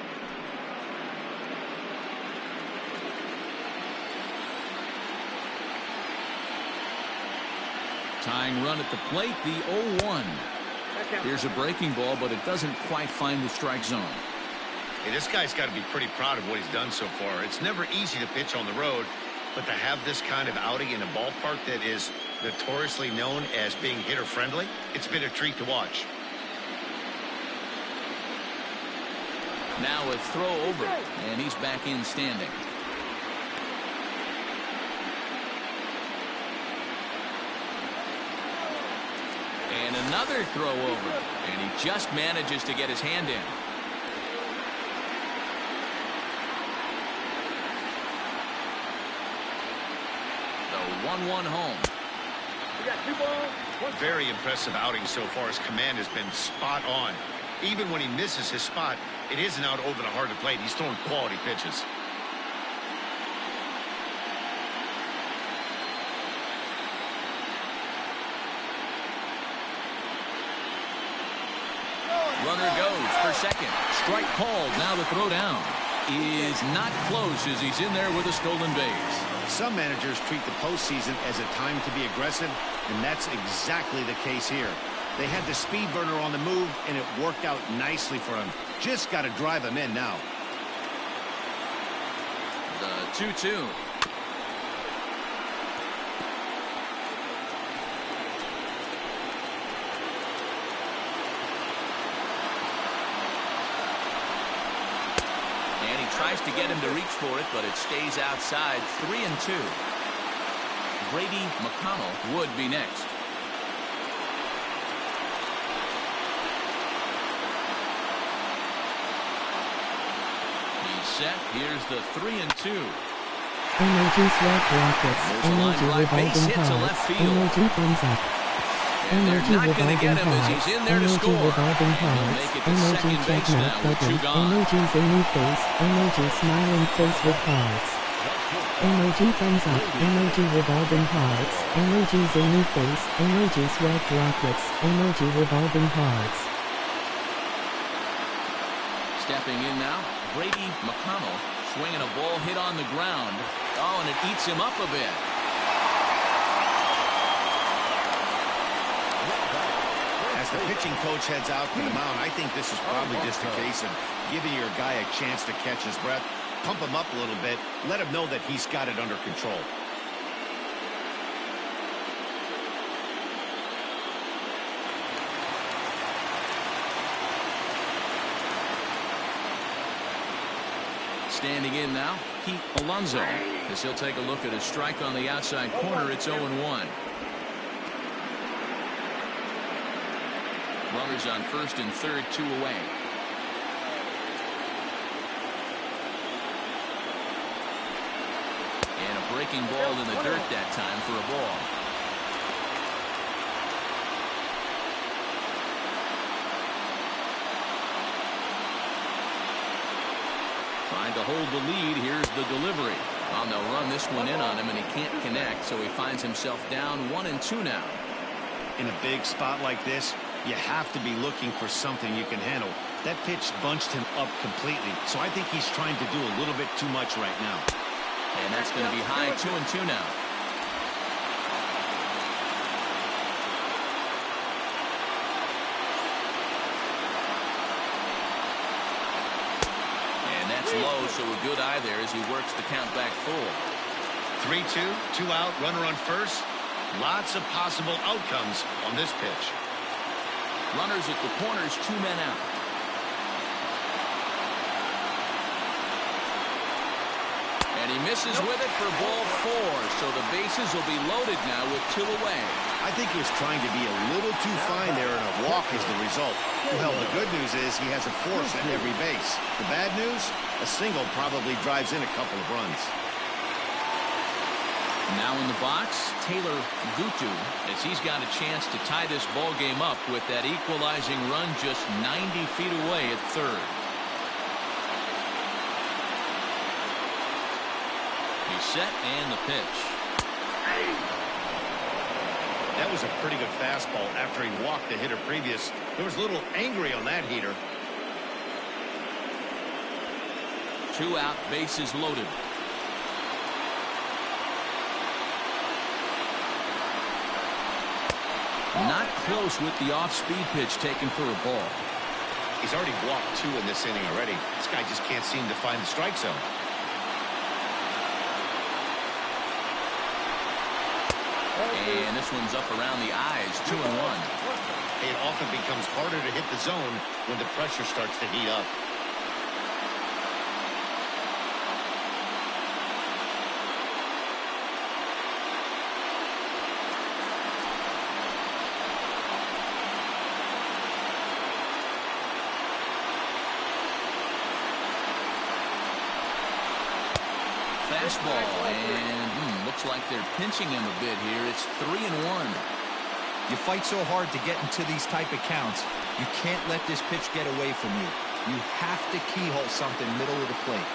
Tying run at the plate, the 0-1. Here's a breaking ball, but it doesn't quite find the strike zone. Hey, this guy's got to be pretty proud of what he's done so far. It's never easy to pitch on the road, but to have this kind of outing in a ballpark that is notoriously known as being hitter-friendly, it's been a treat to watch. Now a throw over, and he's back in standing. And another throw over, and he just manages to get his hand in. The 1-1 home. We got 2 balls. Very impressive outing so far. His command has been spot on. Even when he misses his spot, it isn't out over the heart of the plate. He's throwing quality pitches. Runner goes for second. Strike called. Now the throw down is not close as he's in there with a stolen base. Some managers treat the postseason as a time to be aggressive, and that's exactly the case here. They had the speed burner on the move, and it worked out nicely for him. Just got to drive him in now. The 2-2. And he tries to get him to reach for it, but it stays outside. 3-2. Brady McConnell would be next. Set. Here's the 3-2. Energy Sweat Rockets. Energy Revolving Hearts. Energy Thumbs Up. Energy Revolving Hearts. Energy Revolving Hearts. Energy Checkmate Button. Energy Zany Face. Energy Smiling Face with Hearts. Energy Thumbs Up. Energy Revolving Hearts. Energy Zany Face. Energy Sweat Rockets. Energy Revolving Hearts. Stepping in now, Brady McConnell swinging a ball hit on the ground. Oh, and it eats him up a bit. As the pitching coach heads out to the mound, I think this is probably just a case of giving your guy a chance to catch his breath, pump him up a little bit, let him know that he's got it under control. Standing in now, Pete Alonso, as he'll take a look at a strike on the outside corner. It's 0-1. Runners on first and third, 2 away. And a breaking ball in the dirt that time for a ball. Trying to hold the lead. Here's the delivery. Well, they'll run this one in on him, and he can't connect, so he finds himself down 1-2 now. In a big spot like this, you have to be looking for something you can handle. That pitch bunched him up completely, so I think he's trying to do a little bit too much right now. And that's going to be high 2-2 now. Low, so a good eye there as he works the count back full. 3-2, 2 out, runner on first. Lots of possible outcomes on this pitch. Runners at the corners, 2 men out. And he misses with it for ball 4, so the bases will be loaded now with 2 away. I think he was trying to be a little too fine there, and a walk is the result. Well, the good news is he has a force at every base. The bad news? A single probably drives in a couple of runs. Now in the box, Taylor Gutu, as he's got a chance to tie this ball game up with that equalizing run just 90 feet away at third. He's set and the pitch. That was a pretty good fastball after he walked the hitter previous. There was a little angry on that heater. 2 out, bases loaded. Not close with the off-speed pitch taken for a ball. He's already walked 2 in this inning already. This guy just can't seem to find the strike zone. And this one's up around the eyes, 2-1. It often becomes harder to hit the zone when the pressure starts to heat up. Fastball, and looks like they're pinching him a bit here. It's 3-1. You fight so hard to get into these type of counts. You can't let this pitch get away from you. You have to keyhole something middle of the plate.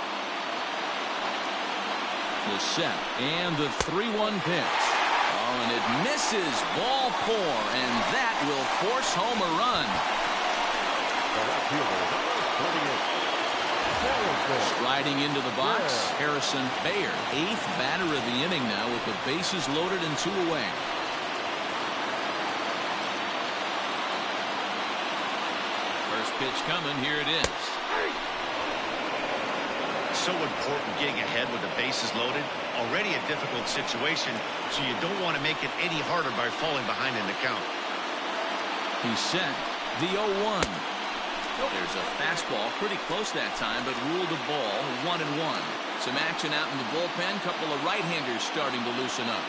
The set and the 3-1 pitch. Oh, and it misses ball 4, and that will force home a run. Striding into the box, Harrison Bayer, 8th batter of the inning now with the bases loaded and 2 away. First pitch coming, here it is. So important getting ahead with the bases loaded. Already a difficult situation, so you don't want to make it any harder by falling behind in the count. He's set the 0-1. There's a fastball pretty close that time, but ruled a ball 1-1. Some action out in the bullpen. Couple of right-handers starting to loosen up.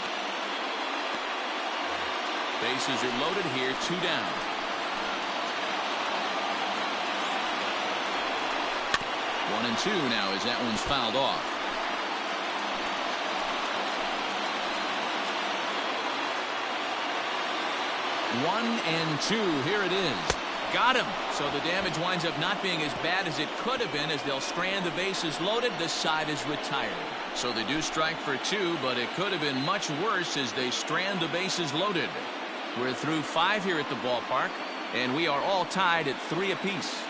Bases are loaded here, 2 down. One and 2 now as that one's fouled off. One and 2. Here it is. Got him. So the damage winds up not being as bad as it could have been as they'll strand the bases loaded. This side is retired. So they do strike for 2, but it could have been much worse as they strand the bases loaded. We're through 5 here at the ballpark, and we are all tied at 3 apiece.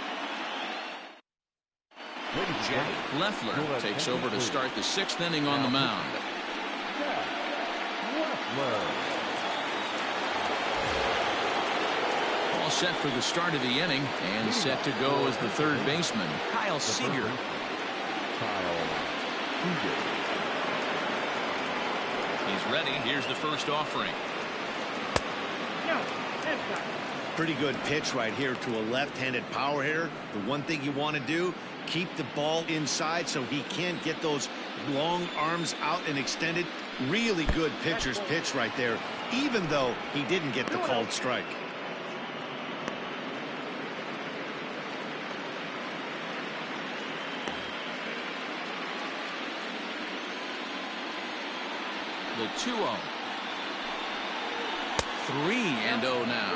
Jack Leffler takes over to start the 6th inning on the mound. All set for the start of the inning, and set to go as the 3rd baseman, Kyle Seager. He's ready. Here's the first offering. Pretty good pitch right here to a left-handed power hitter. The one thing you want to do, keep the ball inside so he can't get those long arms out and extended. Really good pitcher's pitch right there, even though he didn't get the called strike. The 2-0. 3-0 now.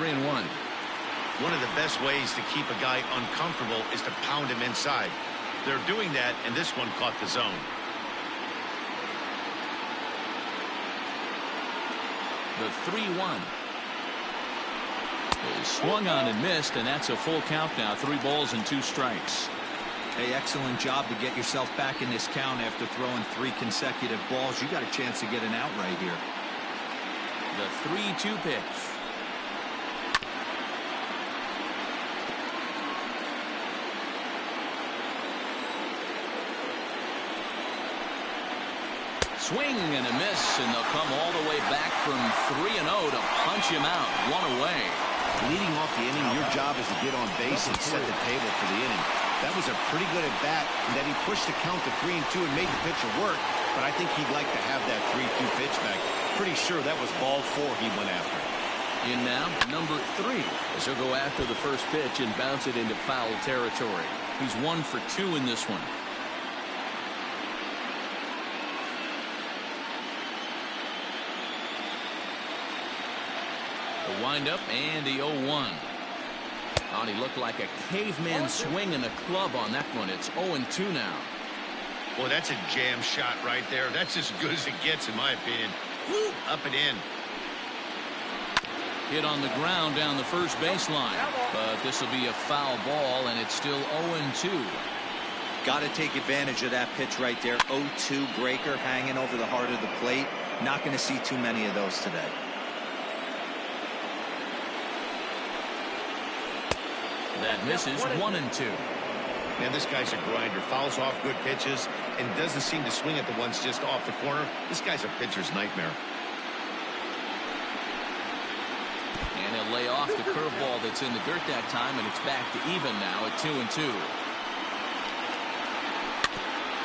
3-1. One of the best ways to keep a guy uncomfortable is to pound him inside. They're doing that, and this one caught the zone. The 3-1 is swung on and missed, and that's a full count now. 3 balls and 2 strikes. Hey, excellent job to get yourself back in this count after throwing 3 consecutive balls. You got a chance to get an out right here. The 3-2 pitch. Swing and a miss, and they'll come all the way back from 3-0 to punch him out. 1 away. Leading off the inning, your job is to get on base and set the table for the inning. That was a pretty good at bat, and that he pushed the count to 3-2 and made the pitcher work. But I think he'd like to have that 3-2 pitch back. Pretty sure that was ball 4 he went after. In now, number 3, as he'll go after the first pitch and bounce it into foul territory. He's 1 for 2 in this one. The windup and the 0-1. Oh, he looked like a caveman swinging a club on that one. It's 0-2 now. Boy, that's a jam shot right there. That's as good as it gets, in my opinion. Woo, up and in. Hit on the ground down the first baseline. But this will be a foul ball, and it's still 0-2. Got to take advantage of that pitch right there. 0-2 breaker hanging over the heart of the plate. Not going to see too many of those today. That misses. 1-2. Man, this guy's a grinder. Fouls off good pitches and doesn't seem to swing at the ones just off the corner. This guy's a pitcher's nightmare. And he'll lay off the curveball that's in the dirt that time, and it's back to even now at 2-2.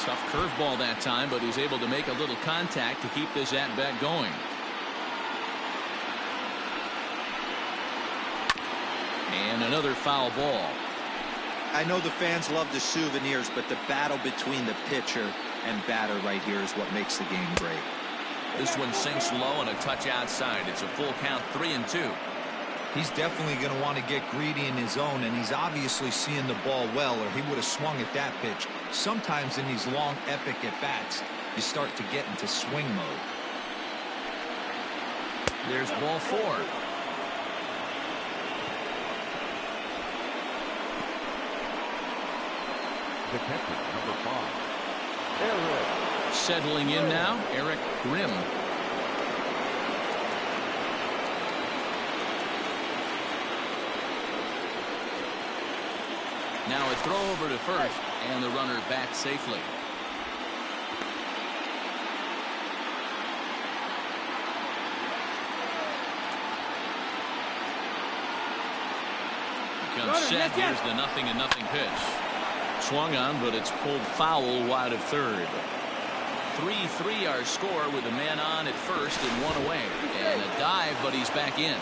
Tough curveball that time, but he's able to make a little contact to keep this at-bat going. And another foul ball. I know the fans love the souvenirs, but the battle between the pitcher and batter right here is what makes the game great. This one sinks low and a touch outside. It's a full count, 3-2. He's definitely going to want to get greedy in his own, and he's obviously seeing the ball well, or he would have swung at that pitch. Sometimes in these long, epic at-bats, you start to get into swing mode. There's ball 4. The catcher, number 5. Eric. Settling in now, Eric Grimm. Now a throw over to first, and the runner back safely. Comes set. Here's the 0-0 pitch. Swung on, but it's pulled foul wide of third. 3-3 our score with a man on at first and 1 away. And a dive, but he's back in.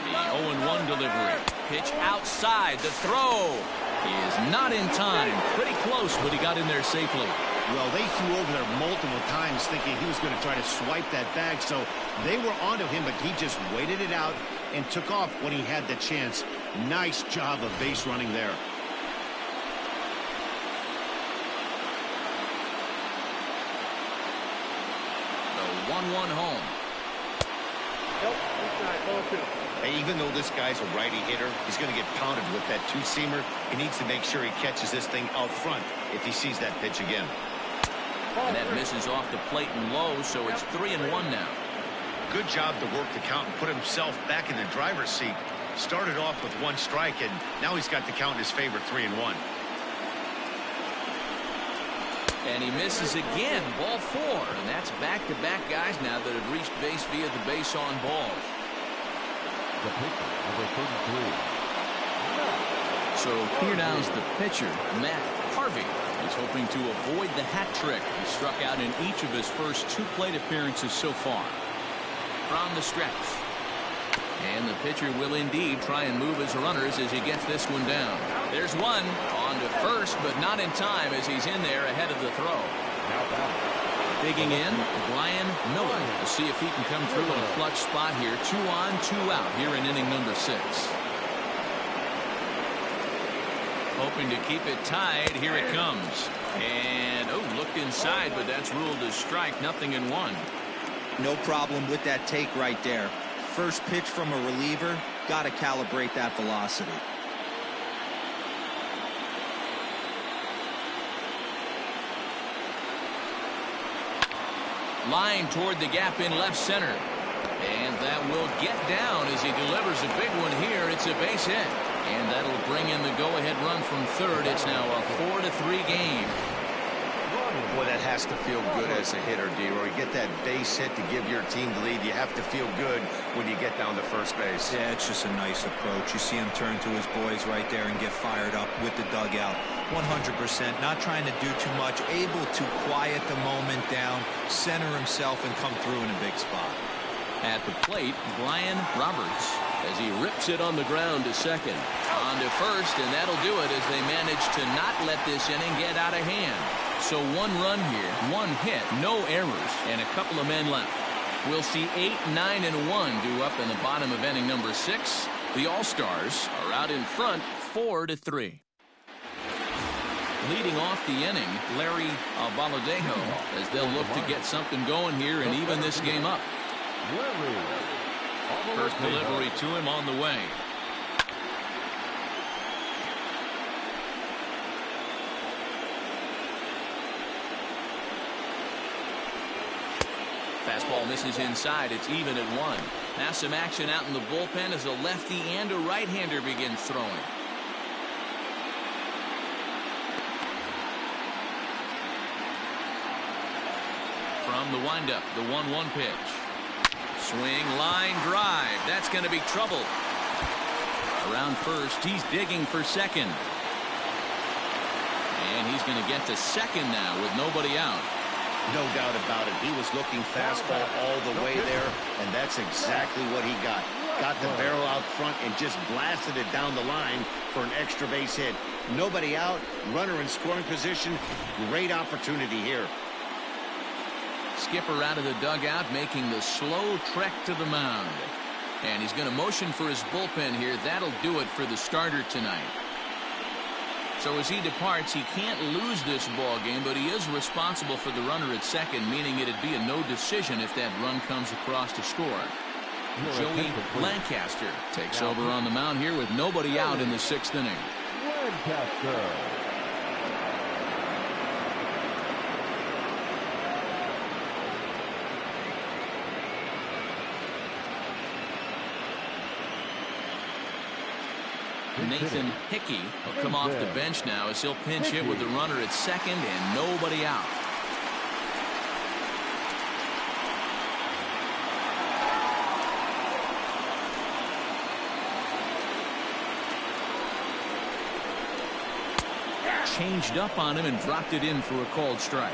The 0-1 delivery. Pitch outside. The throw is not in time. Pretty close, but he got in there safely. Well, they threw over there multiple times thinking he was going to try to swipe that bag, so they were onto him, but he just waited it out and took off when he had the chance. Nice job of base running there. The 1-1 home. Nope, inside, ball 2. Hey, even though this guy's a righty hitter, he's going to get pounded with that 2-seamer. He needs to make sure he catches this thing out front if he sees that pitch again. And that misses off the plate and low, so it's 3-1 now. Good job to work the count and put himself back in the driver's seat. Started off with 1 strike, and now he's got the count in his favor, 3-1. And he misses again, ball 4. And that's back-to-back guys now that have reached base via the base on balls. The pitcher, number 33. So here now's the pitcher, Matt Harvey. He's hoping to avoid the hat trick. He struck out in each of his first 2 plate appearances so far. From the stretch. And the pitcher will indeed try and move his runners as he gets this one down. There's one on to first, but not in time as he's in there ahead of the throw. Digging in, Brian Miller to see if he can come through in a clutch spot here. 2 on, 2 out here in inning number 6. Hoping to keep it tied. Here it comes. And, oh, looked inside, but that's ruled as strike. Nothing in 1. No problem with that take right there. First pitch from a reliever, got to calibrate that velocity. Line toward the gap in left center. And that will get down as he delivers a big one here. It's a base hit. And that'll bring in the go-ahead run from third. It's now a 4-3 game. Boy, that has to feel good as a hitter, D-Roy. You get that base hit to give your team the lead. You have to feel good when you get down to first base. Yeah, it's just a nice approach. You see him turn to his boys right there and get fired up with the dugout. 100%, not trying to do too much, able to quiet the moment down, center himself, and come through in a big spot. At the plate, Brian Roberts as he rips it on the ground to second. On to first, and that'll do it as they manage to not let this inning get out of hand. So 1 run here, 1 hit, no errors, and a couple of men left. We'll see 8, 9, and 1 due up in the bottom of inning number 6. The All-Stars are out in front 4-3. Leading off the inning, Larry Valadejo, as they'll look to get something going here and even this game up. First delivery to him on the way. Fastball misses inside. It's even at 1. Now some action out in the bullpen as a lefty and a right-hander begins throwing. From the windup, the 1-1 pitch. Swing, line, drive. That's going to be trouble. Around first, he's digging for second. And he's going to get to second now with nobody out. No doubt about it. He was looking fastball all the way there, and that's exactly what he got. Got the barrel out front and just blasted it down the line for an extra base hit. Nobody out, runner in scoring position. Great opportunity here. Skipper out of the dugout making the slow trek to the mound. And he's going to motion for his bullpen here. That'll do it for the starter tonight. So as he departs, he can't lose this ball game, but he is responsible for the runner at second, meaning it'd be a no decision if that run comes across to score. Joey Lancaster takes over on the mound here with nobody out in the 6th inning. Lancaster. Nathan Hickey will come off the bench now as he'll pinch hit with the runner at second and nobody out. Changed up on him and dropped it in for a called strike.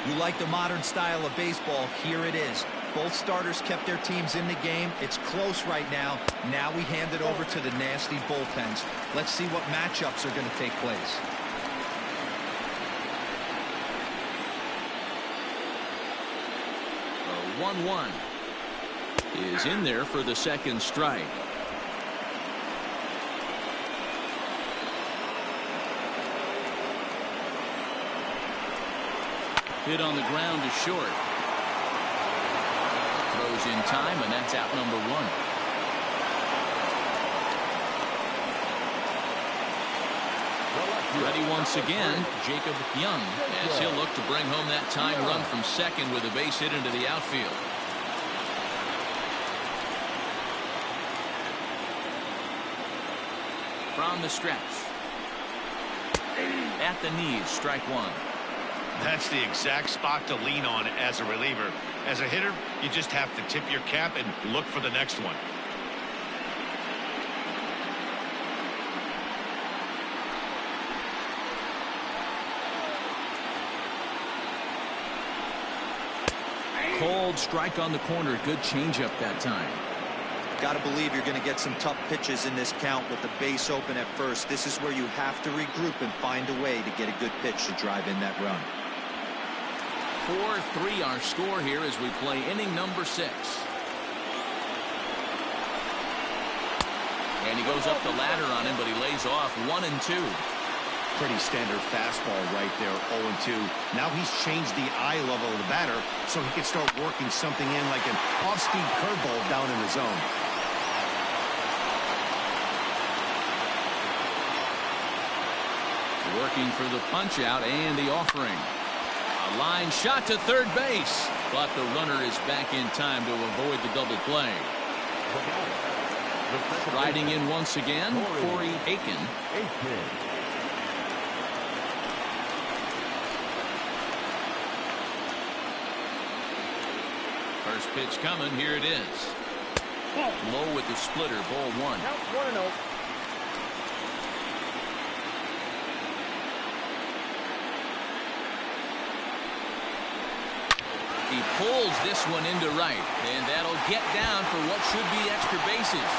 You like the modern style of baseball, here it is. Both starters kept their teams in the game. It's close right now. Now we hand it over to the nasty bullpens. Let's see what matchups are going to take place. The 1-1 is in there for the second strike. Hit on the ground to short. Throws in time, and that's out number 1. Ready once again, Jacob Young, as he'll look to bring home that tying run from second with a base hit into the outfield. From the stretch. At the knees, strike 1. That's the exact spot to lean on as a reliever. As a hitter, you just have to tip your cap and look for the next one. Cold strike on the corner. Good changeup that time. Got to believe you're going to get some tough pitches in this count with the base open at first. This is where you have to regroup and find a way to get a good pitch to drive in that run. 4-3 our score here as we play inning number 6. And he goes up the ladder on him, but he lays off 1-2. Pretty standard fastball right there, 0-2. Now he's changed the eye level of the batter so he can start working something in like an off-speed curveball down in the zone. Working for the punch out and the offering. A line shot to third base, but the runner is back in time to avoid the double play. Riding in once again, Corey Aiken. First pitch coming, here it is. Low with the splitter, ball 1. Count 1-0. He pulls this one into right, and that'll get down for what should be extra bases.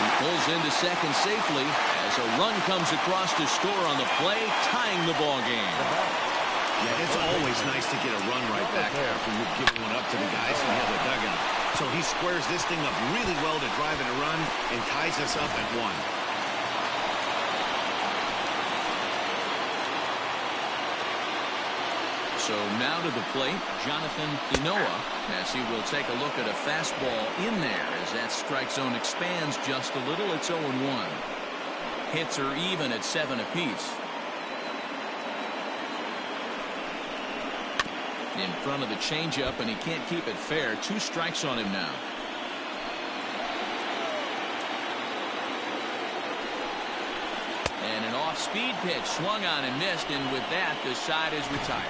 He pulls into second safely as a run comes across to score on the play, tying the ball game. Yeah, it's always nice to get a run right back after you've given one up to the guys in the other dugout. So he squares this thing up really well to drive in a run and ties us up at 1. So now to the plate, Jonathan Inoa, as he will take a look at a fastball in there as that strike zone expands just a little. It's 0-1. Hits are even at 7 apiece. In front of the changeup, and he can't keep it fair. 2 strikes on him now. And an off-speed pitch swung on and missed, and with that, the side is retired.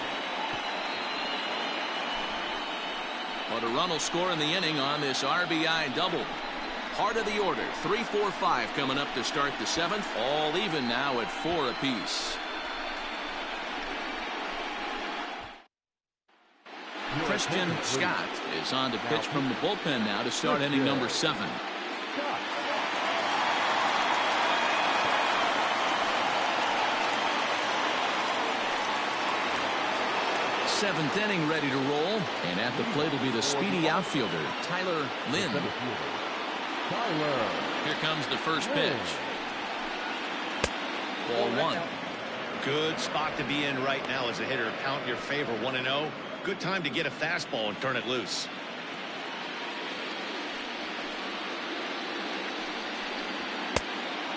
But a run will score in the inning on this RBI double. Heart of the order, 3-4-5 coming up to start the 7th. All even now at 4 apiece. Christian Scott is on to pitch from the bullpen now to start inning number 7. Seventh inning ready to roll, and at the plate will be the speedy outfielder Tyler Lynn. Here comes the first pitch. Ball 1. Good spot to be in right now as a hitter. Count in your favor, 1-0. Good time to get a fastball and turn it loose.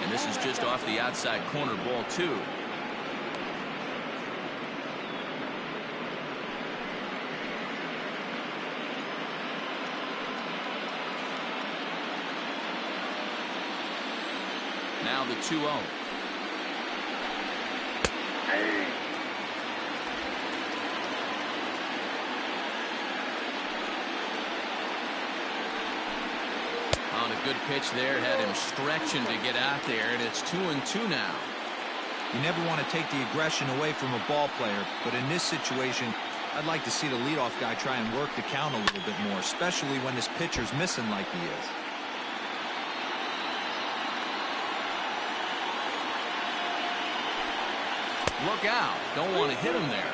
And this is just off the outside corner, ball 2. Now the 2-0. On a good pitch there, had him stretching to get out there, and it's 2-2 now. You never want to take the aggression away from a ball player, but in this situation, I'd like to see the leadoff guy try and work the count a little bit more, especially when this pitcher's missing like he is. Look out. Don't want to hit him there.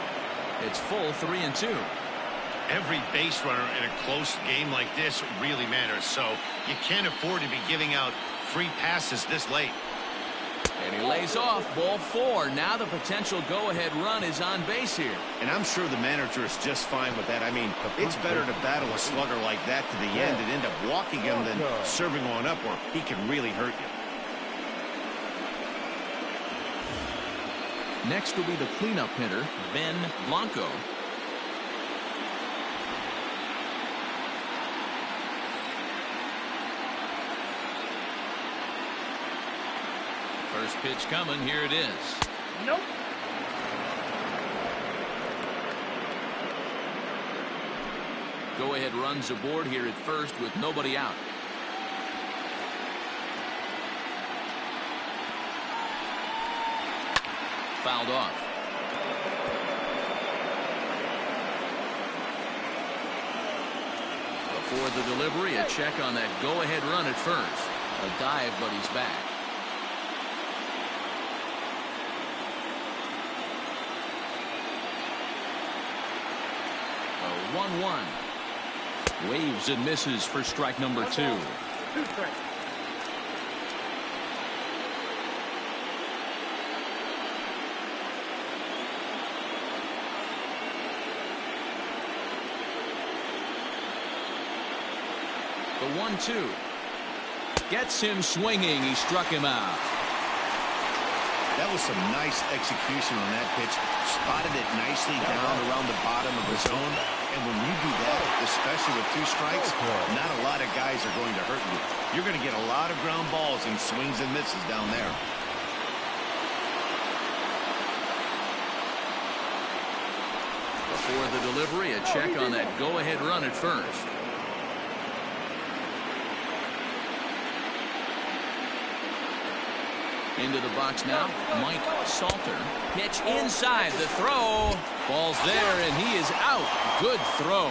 It's full 3-2. Every base runner in a close game like this really matters, so you can't afford to be giving out free passes this late. And he lays off, ball 4. Now the potential go-ahead run is on base here. And I'm sure the manager is just fine with that. I mean, it's better to battle a slugger like that to the end and end up walking him than serving one up where he can really hurt you. Next will be the cleanup hitter, Ben Blanco. First pitch coming, here it is. Nope. Go-ahead runs aboard here at first with nobody out. Fouled off. The Before the delivery, a check on that go-ahead run at first. A dive, but he's back. A 1-1. Waves and misses for strike number 2. 2 strikes. The 1-2. Gets him swinging. He struck him out. That was some nice execution on that pitch. Spotted it nicely down around the bottom of the zone. And when you do that, especially with 2 strikes, not a lot of guys are going to hurt you. You're going to get a lot of ground balls and swings and misses down there. Before the delivery, a check on that go-ahead run at first. Into the box now, Mike Salter. Pitch inside, the throw. Ball's there, and he is out. Good throw.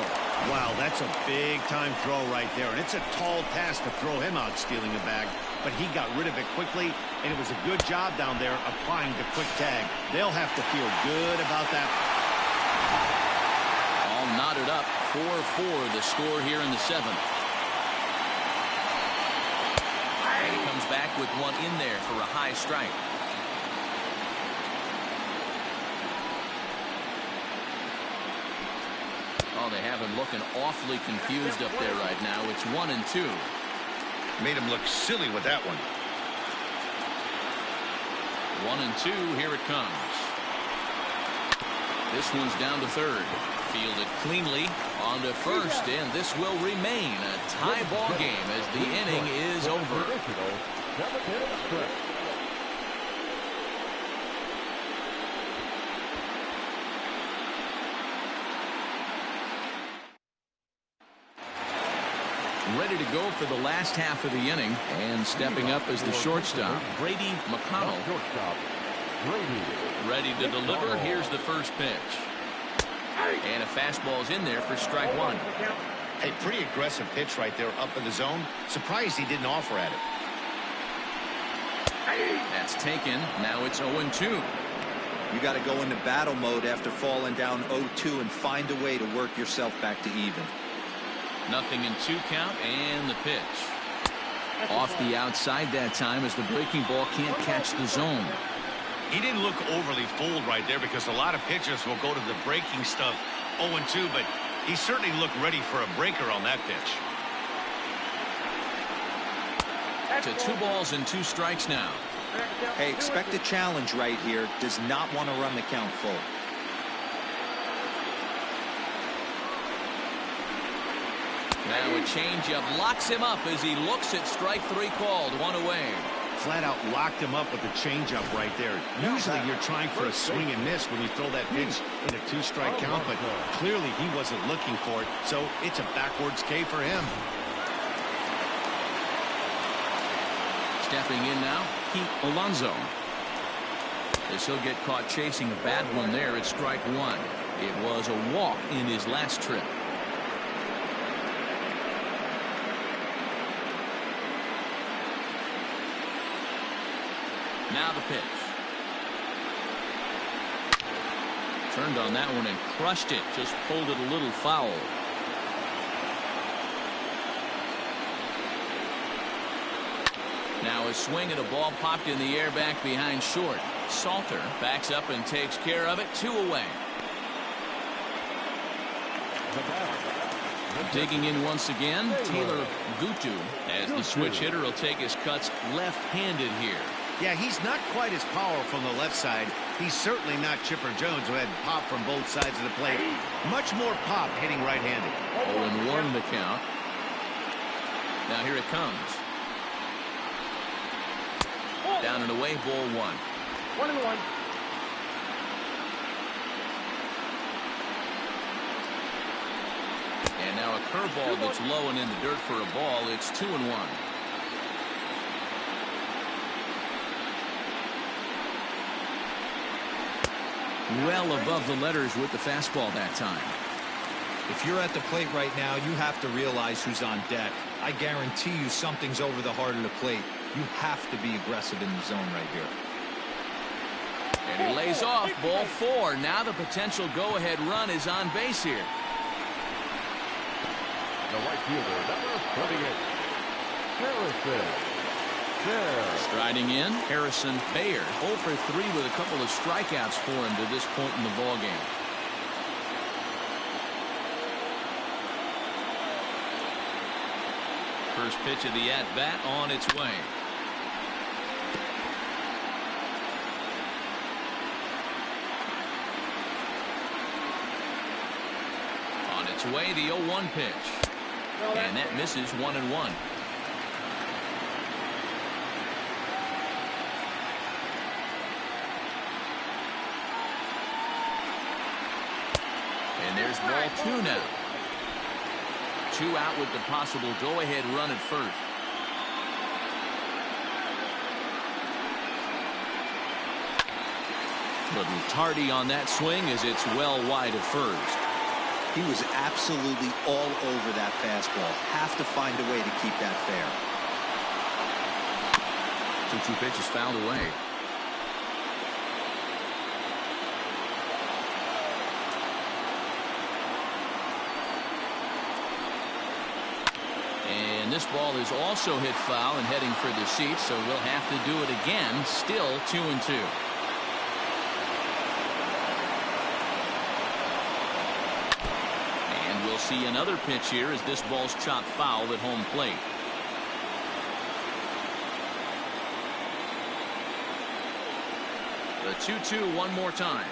Wow, that's a big-time throw right there. And it's a tall task to throw him out stealing a bag. But he got rid of it quickly, and it was a good job down there applying the quick tag. They'll have to feel good about that. All knotted up, 4-4 the score here in the 7th. And he comes back with one in there for a high strike. Oh, they have him looking awfully confused up there right now. It's 1-2. Made him look silly with that one. 1-2. Here it comes. This one's down to third. Fielded cleanly on to first, and this will remain a tie ball game as the inning is over. Ready to go for the last half of the inning, and stepping up as the shortstop, Brady McConnell. Ready to deliver. Here's the first pitch. And a fastball's in there for strike 1. Hey, pretty aggressive pitch right there up in the zone. Surprised he didn't offer at it. That's taken. Now it's 0-2. You got to go into battle mode after falling down 0-2 and find a way to work yourself back to even. 0-2 count, and the pitch. Off the outside that time as the breaking ball can't catch the zone. He didn't look overly fooled right there because a lot of pitchers will go to the breaking stuff 0-2, but he certainly looked ready for a breaker on that pitch. To 2 balls and 2 strikes now. Hey, expect a challenge right here. Does not want to run the count full. Now a changeup locks him up as he looks at strike 3 called. 1 away. Flat out locked him up with the changeup right there. Usually you're trying for a swing and miss when you throw that pitch in a 2-strike count, but clearly he wasn't looking for it, so it's a backwards K for him. Stepping in now, Pete Alonso. As he'll get caught chasing a bad one there at strike 1. It was a walk in his last trip. Now the pitch. Turned on that one and crushed it. Just pulled it a little foul. Now a swing and a ball popped in the air back behind short. Salter backs up and takes care of it. 2 away. Digging in once again, Taylor Gutu, as the switch hitter will take his cuts left-handed here. Yeah, he's not quite as powerful on the left side. He's certainly not Chipper Jones, who had pop from both sides of the plate. Much more pop hitting right-handed. 0-1 the count. Now here it comes. Down and away, ball 1. 1-1. And now a curveball that's low and in the dirt for a ball. It's 2-1. Well above the letters with the fastball that time. If you're at the plate right now, you have to realize who's on deck. I guarantee you something's over the heart of the plate. You have to be aggressive in the zone right here. And he lays off, ball 4. Now the potential go-ahead run is on base here. The right fielder, number 38, Harrison. Striding in, Harrison Bayer, 0 for 3 with a couple of strikeouts for him to this point in the ballgame. First pitch of the at-bat on its way. On its way, the 0-1 pitch. And that misses 1-1. And there's ball 2 now. 2 out with the possible go-ahead run at first. Little tardy on that swing as it's well wide of first. He was absolutely all over that fastball. Have to find a way to keep that fair. 2-2 pitch is fouled away. And this ball is also hit foul and heading for the seats, so we'll have to do it again. Still 2-2. And we'll see another pitch here as this ball's chopped foul at home plate. The 2-2 one more time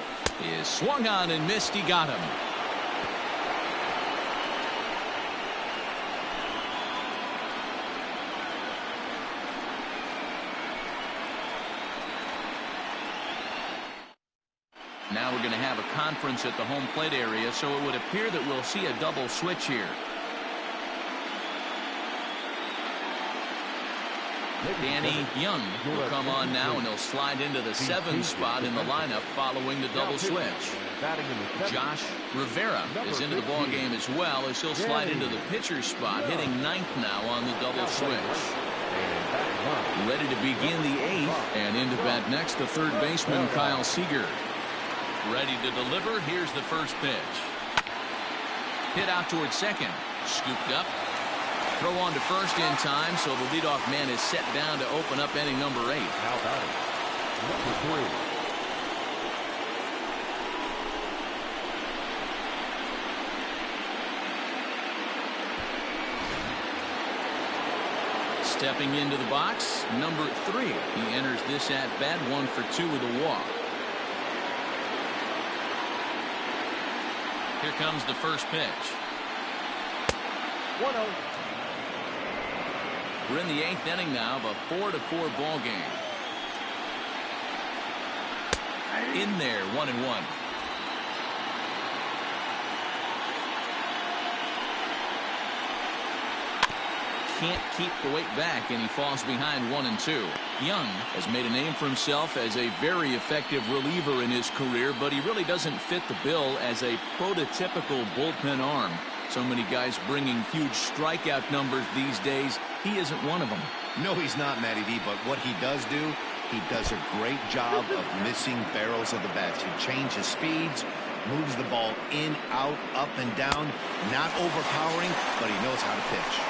is swung on and missed. He got him. Now we're going to have a conference at the home plate area, so it would appear that we'll see a double switch here. Danny Young will come on now, and he'll slide into the 7th spot in the lineup following the double switch. Josh Rivera is into the ballgame as well, as he'll slide into the pitcher spot, hitting 9th now on the double switch. Ready to begin the 8th, and into bat next, the third baseman Kyle Seager. Ready to deliver. Here's the first pitch. Hit out towards second. Scooped up. Throw on to first in time, so the leadoff man is set down to open up inning number 8. How about it? Number 3. Stepping into the box, number 3. He enters this at bat 1 for 2 with a walk. Here comes the first pitch. 1-0. We're in the 8th inning now of a 4-4 ball game. In there, 1-1. Can't keep the weight back, and he falls behind 1-2. Young has made a name for himself as a very effective reliever in his career, but he really doesn't fit the bill as a prototypical bullpen arm. So many guys bringing huge strikeout numbers these days. He isn't one of them. No, he's not, Matty D, but what he does do, he does a great job of missing barrels of the bats. He changes speeds, moves the ball in, out, up, and down. Not overpowering, but he knows how to pitch.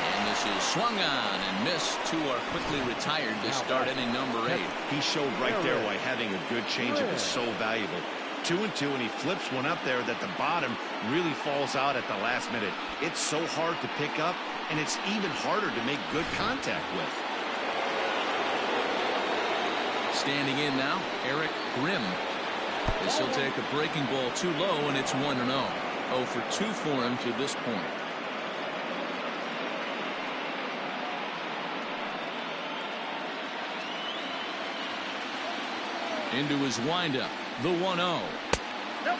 And this is swung on and missed. 2 are quickly retired to start inning number 8. He showed right there why having a good changeup is so valuable. 2-2, and he flips one up there that the bottom really falls out at the last minute. It's so hard to pick up, and it's even harder to make good contact with. Standing in now, Eric Grimm. As he'll take a breaking ball too low, and it's 1-0. 0 for 2 for him to this point. Into his windup, the 1-0. Nope.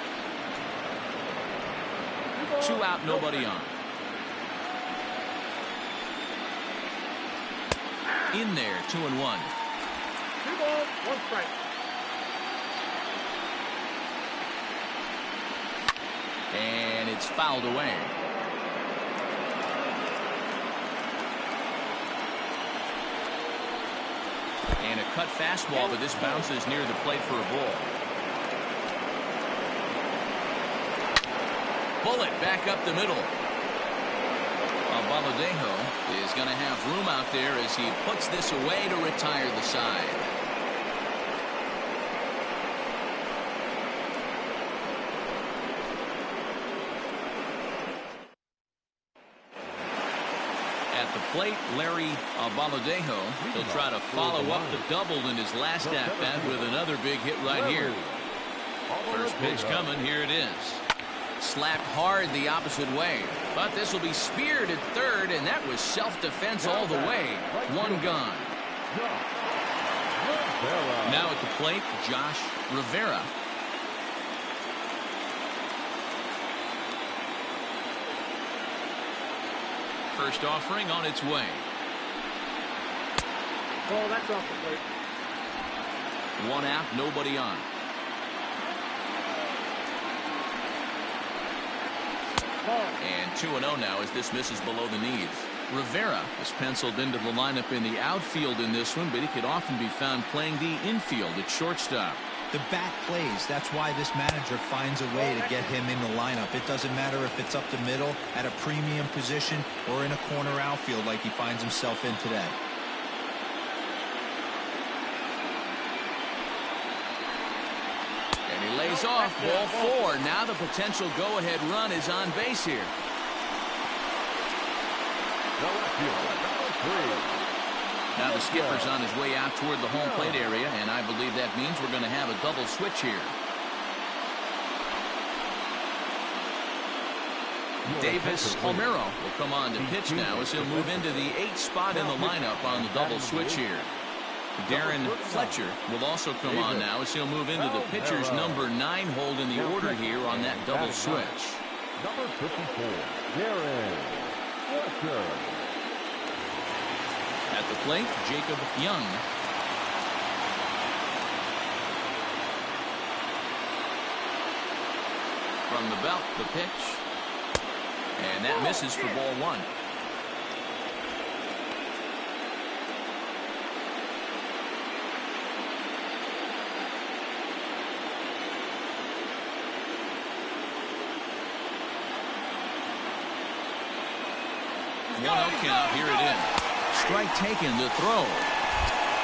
2 out, nobody on. In there, 2-1. 2 balls, 1 strike. And it's fouled away. And a cut fastball, but this bounces near the plate for a ball. Bullet back up the middle. Baladejo is going to have room out there as he puts this away to retire the side. At the plate, Larry Baladejo. He'll try to follow up the double in his last at-bat with another big hit right here. First pitch coming. Here it is. Slapped hard the opposite way, but this will be speared at third, and that was self-defense all the way. One gone. Now at the plate, Josh Rivera. First offering on its way. Oh, that's off the plate. One out, nobody on. And 2-0 now as this misses below the knees. Rivera is penciled into the lineup in the outfield in this one, but he could often be found playing the infield at shortstop. The bat plays. That's why this manager finds a way to get him in the lineup. It doesn't matter if it's up the middle at a premium position or in a corner outfield like he finds himself in today. And he lays off. Ball 4. Now the potential go-ahead run is on base here. Now the skipper's on his way out toward the home plate area, and I believe that means we're going to have a double switch here. Davis Homero will come on to pitch now as he'll move into the 8th spot in the lineup on the double switch here. Darren Fletcher will also come on now as he'll move into the pitcher's number 9 hold in the order here on that double switch. Number 54, Darren Fletcher. At the plate, Jacob Young. From the belt, the pitch. And that misses for ball 1. Count. Here it is. Strike taken, the throw.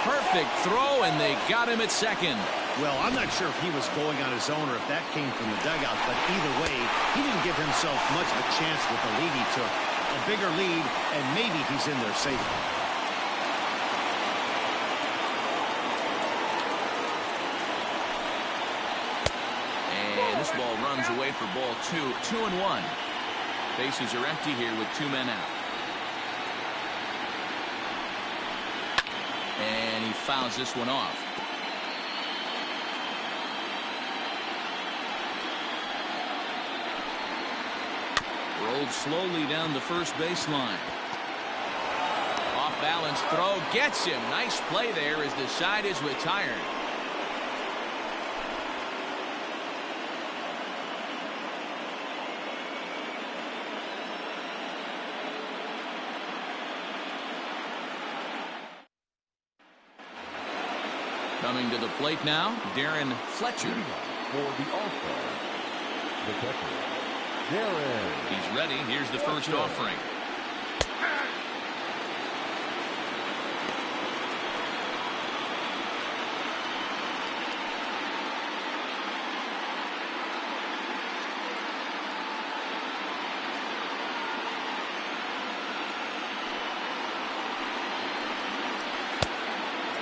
Perfect throw, and they got him at second. Well, I'm not sure if he was going on his own or if that came from the dugout, but either way, he didn't give himself much of a chance with the lead he took. A bigger lead, and maybe he's in there safely. And this ball runs away for ball 2. 2-1. Bases are empty here with 2 men out. And he fouls this one off. Rolled slowly down the first baseline. Off balance throw gets him. Nice play there as the side is retired. Coming to the plate now, Darren Fletcher. For the All-Star, the catcher, Darren. He's ready. Here's the first offering.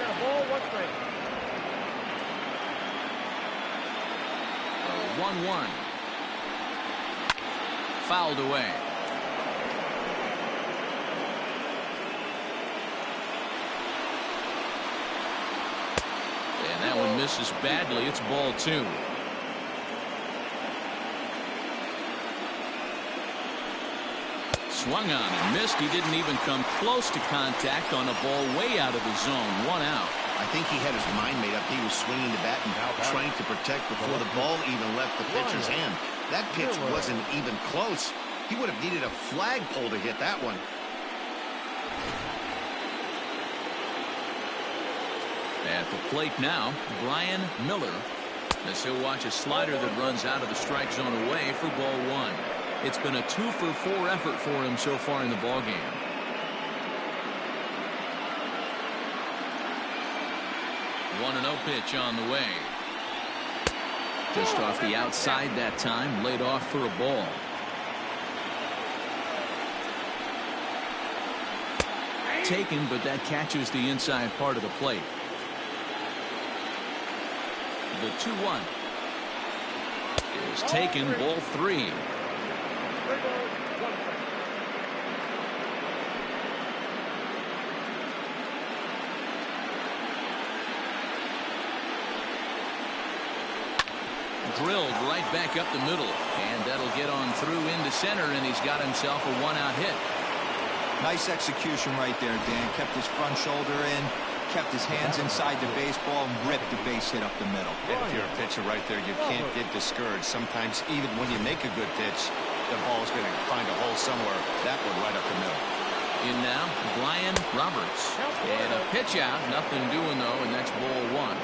Got a ball, 1 strike. 1-1. Fouled away. And that one misses badly. It's ball 2. Swung on and missed. He didn't even come close to contact on a ball way out of the zone. 1 out. I think he had his mind made up. He was swinging the bat and trying to protect before the ball even left the pitcher's hand. That pitch wasn't even close. He would have needed a flagpole to hit that one. At the plate now, Brian Miller. As he'll watch a slider that runs out of the strike zone away for ball one. It's been a 2-for-4 effort for him so far in the ballgame. One 1-0 pitch on the way. Just off the outside that time, laid off for a ball. Taken, but that catches the inside part of the plate. The 2-1 is taken, ball 3. Drilled right back up the middle, and that'll get on through into center, and he's got himself a 1-out hit. Nice execution right there, Dan. Kept his front shoulder in, kept his hands inside the baseball, and ripped the base hit up the middle. And if you're a pitcher right there, you can't get discouraged. Sometimes even when you make a good pitch, the ball's going to find a hole somewhere. That one right up the middle. In now, Brian Roberts. And a pitch out, nothing doing though, and that's ball 1.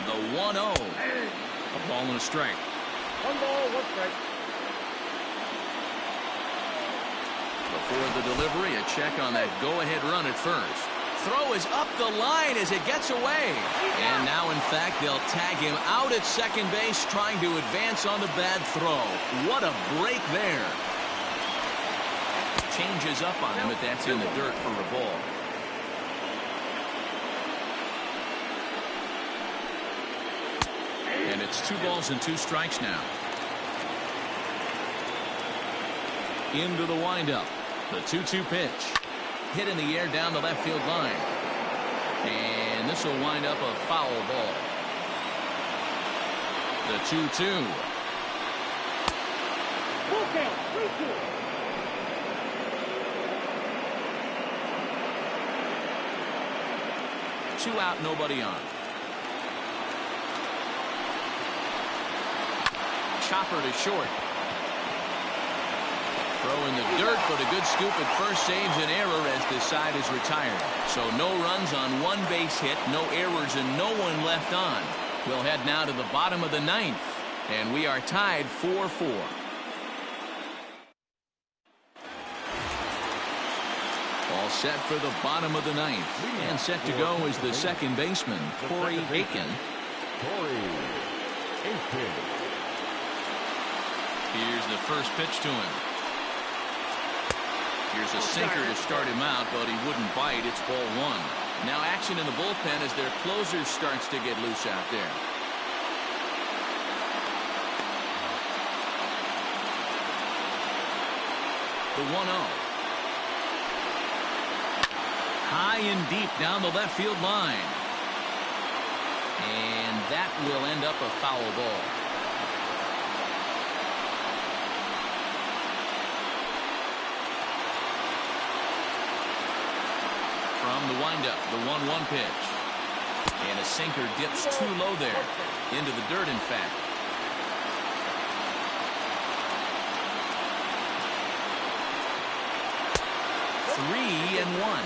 The 1-0. A ball and a strike. 1 ball, 1 strike. Before the delivery, a check on that go-ahead run at first. Throw is up the line as it gets away. And now, in fact, they'll tag him out at second base, trying to advance on the bad throw. What a break there. Changes up on him, but that's in the dirt for a ball. And it's 2 balls and 2 strikes now. Into the windup. The 2-2 pitch. Hit in the air down the left field line. And this will wind up a foul ball. The 2-2. Full count, 3-2. 2 out, nobody on. Chopper to short. Throw in the dirt, but a good scoop at first saves an error as this side is retired. So no runs on 1 base hit, no errors, and no one left on. We'll head now to the bottom of the 9th, and we are tied 4-4. All set for the bottom of the 9th, and set to go is the second baseman, Corey Aiken. Here's the first pitch to him. Here's a sinker to start him out, but he wouldn't bite. It's ball 1. Now action in the bullpen as their closer starts to get loose out there. The 1-0. High and deep down the left field line. And that will end up a foul ball. From the windup, the 1-1 pitch. And a sinker dips too low there. Into the dirt, in fact. Three and 1.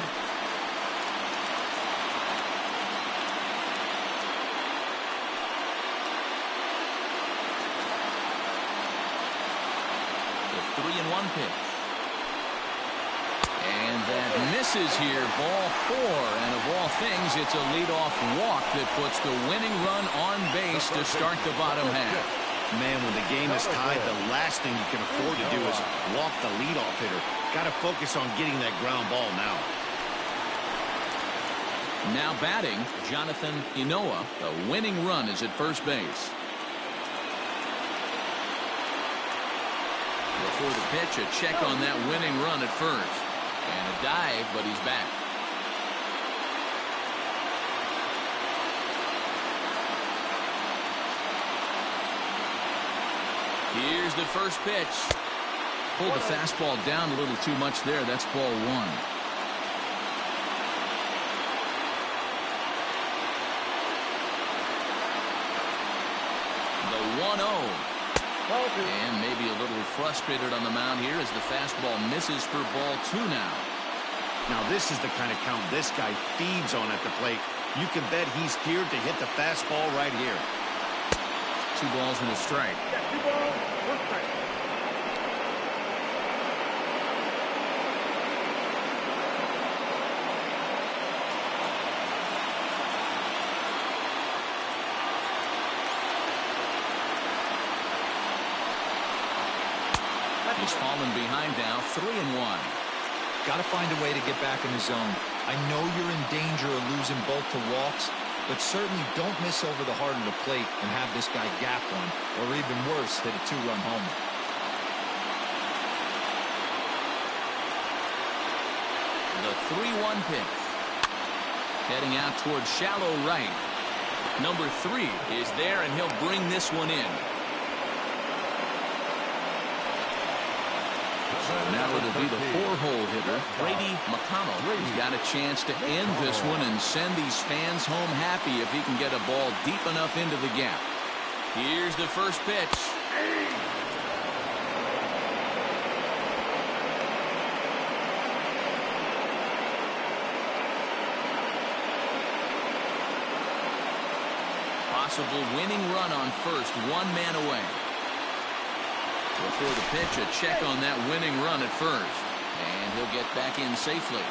The 3-1 pitch. And that misses here, ball 4. And of all things, it's a leadoff walk that puts the winning run on base to start the bottom half. Man, when the game is tied, the last thing you can afford to do is walk the leadoff hitter. Got to focus on getting that ground ball now. Now batting, Jonathan Inoa. The winning run is at first base. Before the pitch, a check on that winning run at first. And a dive, but he's back. Here's the first pitch. Pulled the fastball down a little too much there. That's ball one. The 1-0. And maybe a little frustrated on the mound here as the fastball misses for ball two now. Now this is the kind of count this guy feeds on at the plate. You can bet he's geared to hit the fastball right here. 2 balls and a strike. Yeah, 2 balls, 1 strike. He's fallen behind now, 3-1. Got to find a way to get back in the zone. I know you're in danger of losing both to walks, but certainly don't miss over the heart of the plate and have this guy gap one, or even worse, hit a 2-run homer. The 3-1 pitch. Heading out towards shallow right. Number 3 is there, and he'll bring this one in. Now it'll be the 4-hole hitter, Brady McConnell. He's got a chance to end this one and send these fans home happy if he can get a ball deep enough into the gap. Here's the first pitch. Possible winning run on first, 1 man away. Before the pitch, a check on that winning run at first. And he'll get back in safely.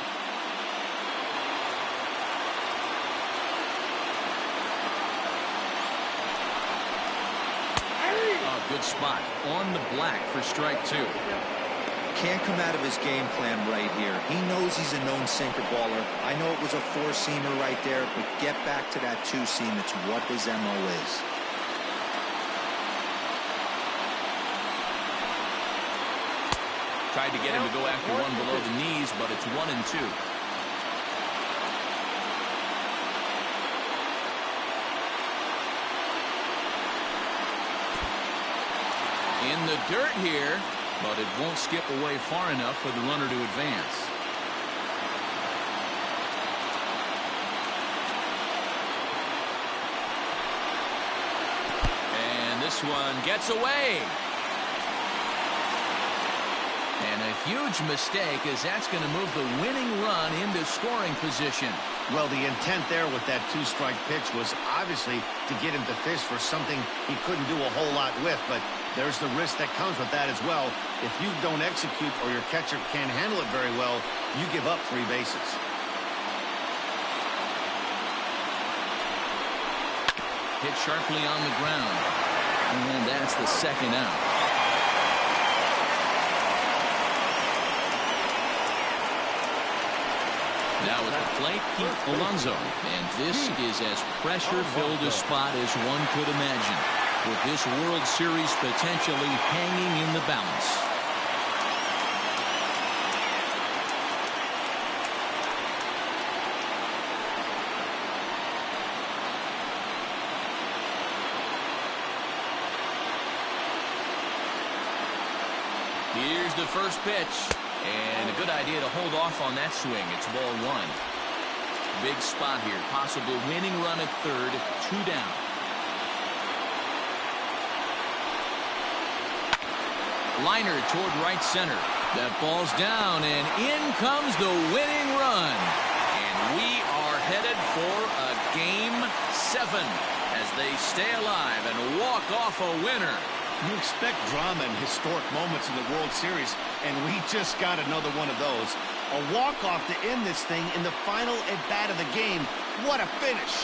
Oh, good spot. On the black for strike 2. Can't come out of his game plan right here. He knows he's a known sinker baller. I know it was a 4-seamer right there, but get back to that 2-seam. It's what his MO is. Tried to get him to go after one below the knees, but it's 1-2. In the dirt here, but it won't skip away far enough for the runner to advance. And this one gets away. And a huge mistake, as that's going to move the winning run into scoring position. Well, the intent there with that 2-strike pitch was obviously to get him to fish for something he couldn't do a whole lot with, but there's the risk that comes with that as well. If you don't execute or your catcher can't handle it very well, you give up 3 bases. Hit sharply on the ground. And that's the second out. Now at the plate, Pete Alonso. And this is as pressure-filled a spot as one could imagine, with this World Series potentially hanging in the balance. Here's the first pitch. And a good idea to hold off on that swing. It's ball 1. Big spot here. Possible winning run at third. 2 down. Liner toward right center. That ball's down, and in comes the winning run. And we are headed for a Game 7 as they stay alive and walk off a winner. You expect drama and historic moments in the World Series, and we just got another one of those. A walk-off to end this thing in the final at-bat of the game. What a finish!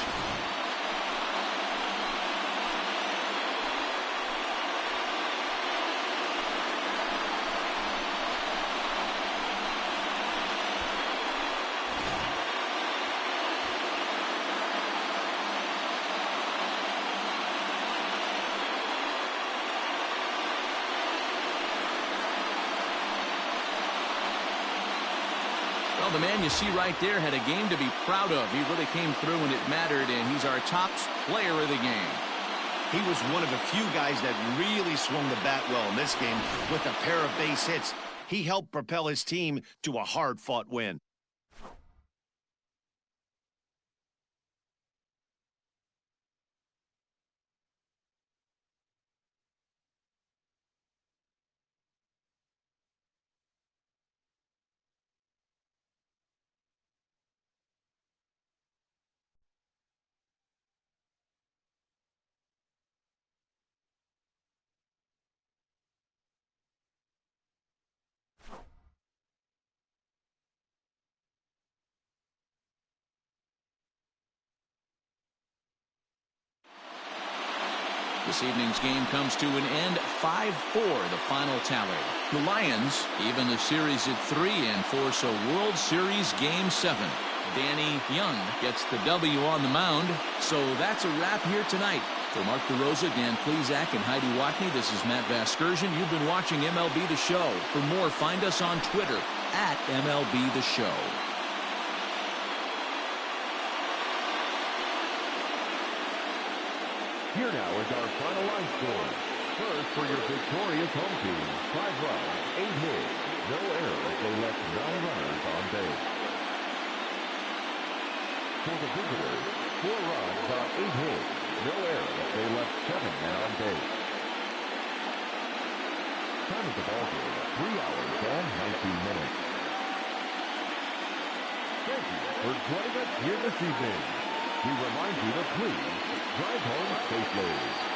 Well, the man you see right there had a game to be proud of. He really came through when it mattered, and he's our top player of the game. He was one of a few guys that really swung the bat well in this game with a pair of base hits. He helped propel his team to a hard-fought win. This evening's game comes to an end 5-4, the final tally. The Lions even the series at 3-4, so World Series Game 7. Danny Young gets the W on the mound. So that's a wrap here tonight. For Mark DeRosa, Dan Plesac, and Heidi Watney, this is Matt Vasgersian. You've been watching MLB The Show. For more, find us on Twitter at MLB The Show. Here now is our final line score. First for your victorious home team, 5 runs, 8 hits, no errors. They left 9 runners on base. For the visitors, 4 runs on 8 hits, no errors. They left 7 men on base. Time of the ball game, 3 hours and 19 minutes. Thank you for joining us here this evening. We remind you to please drive home safely.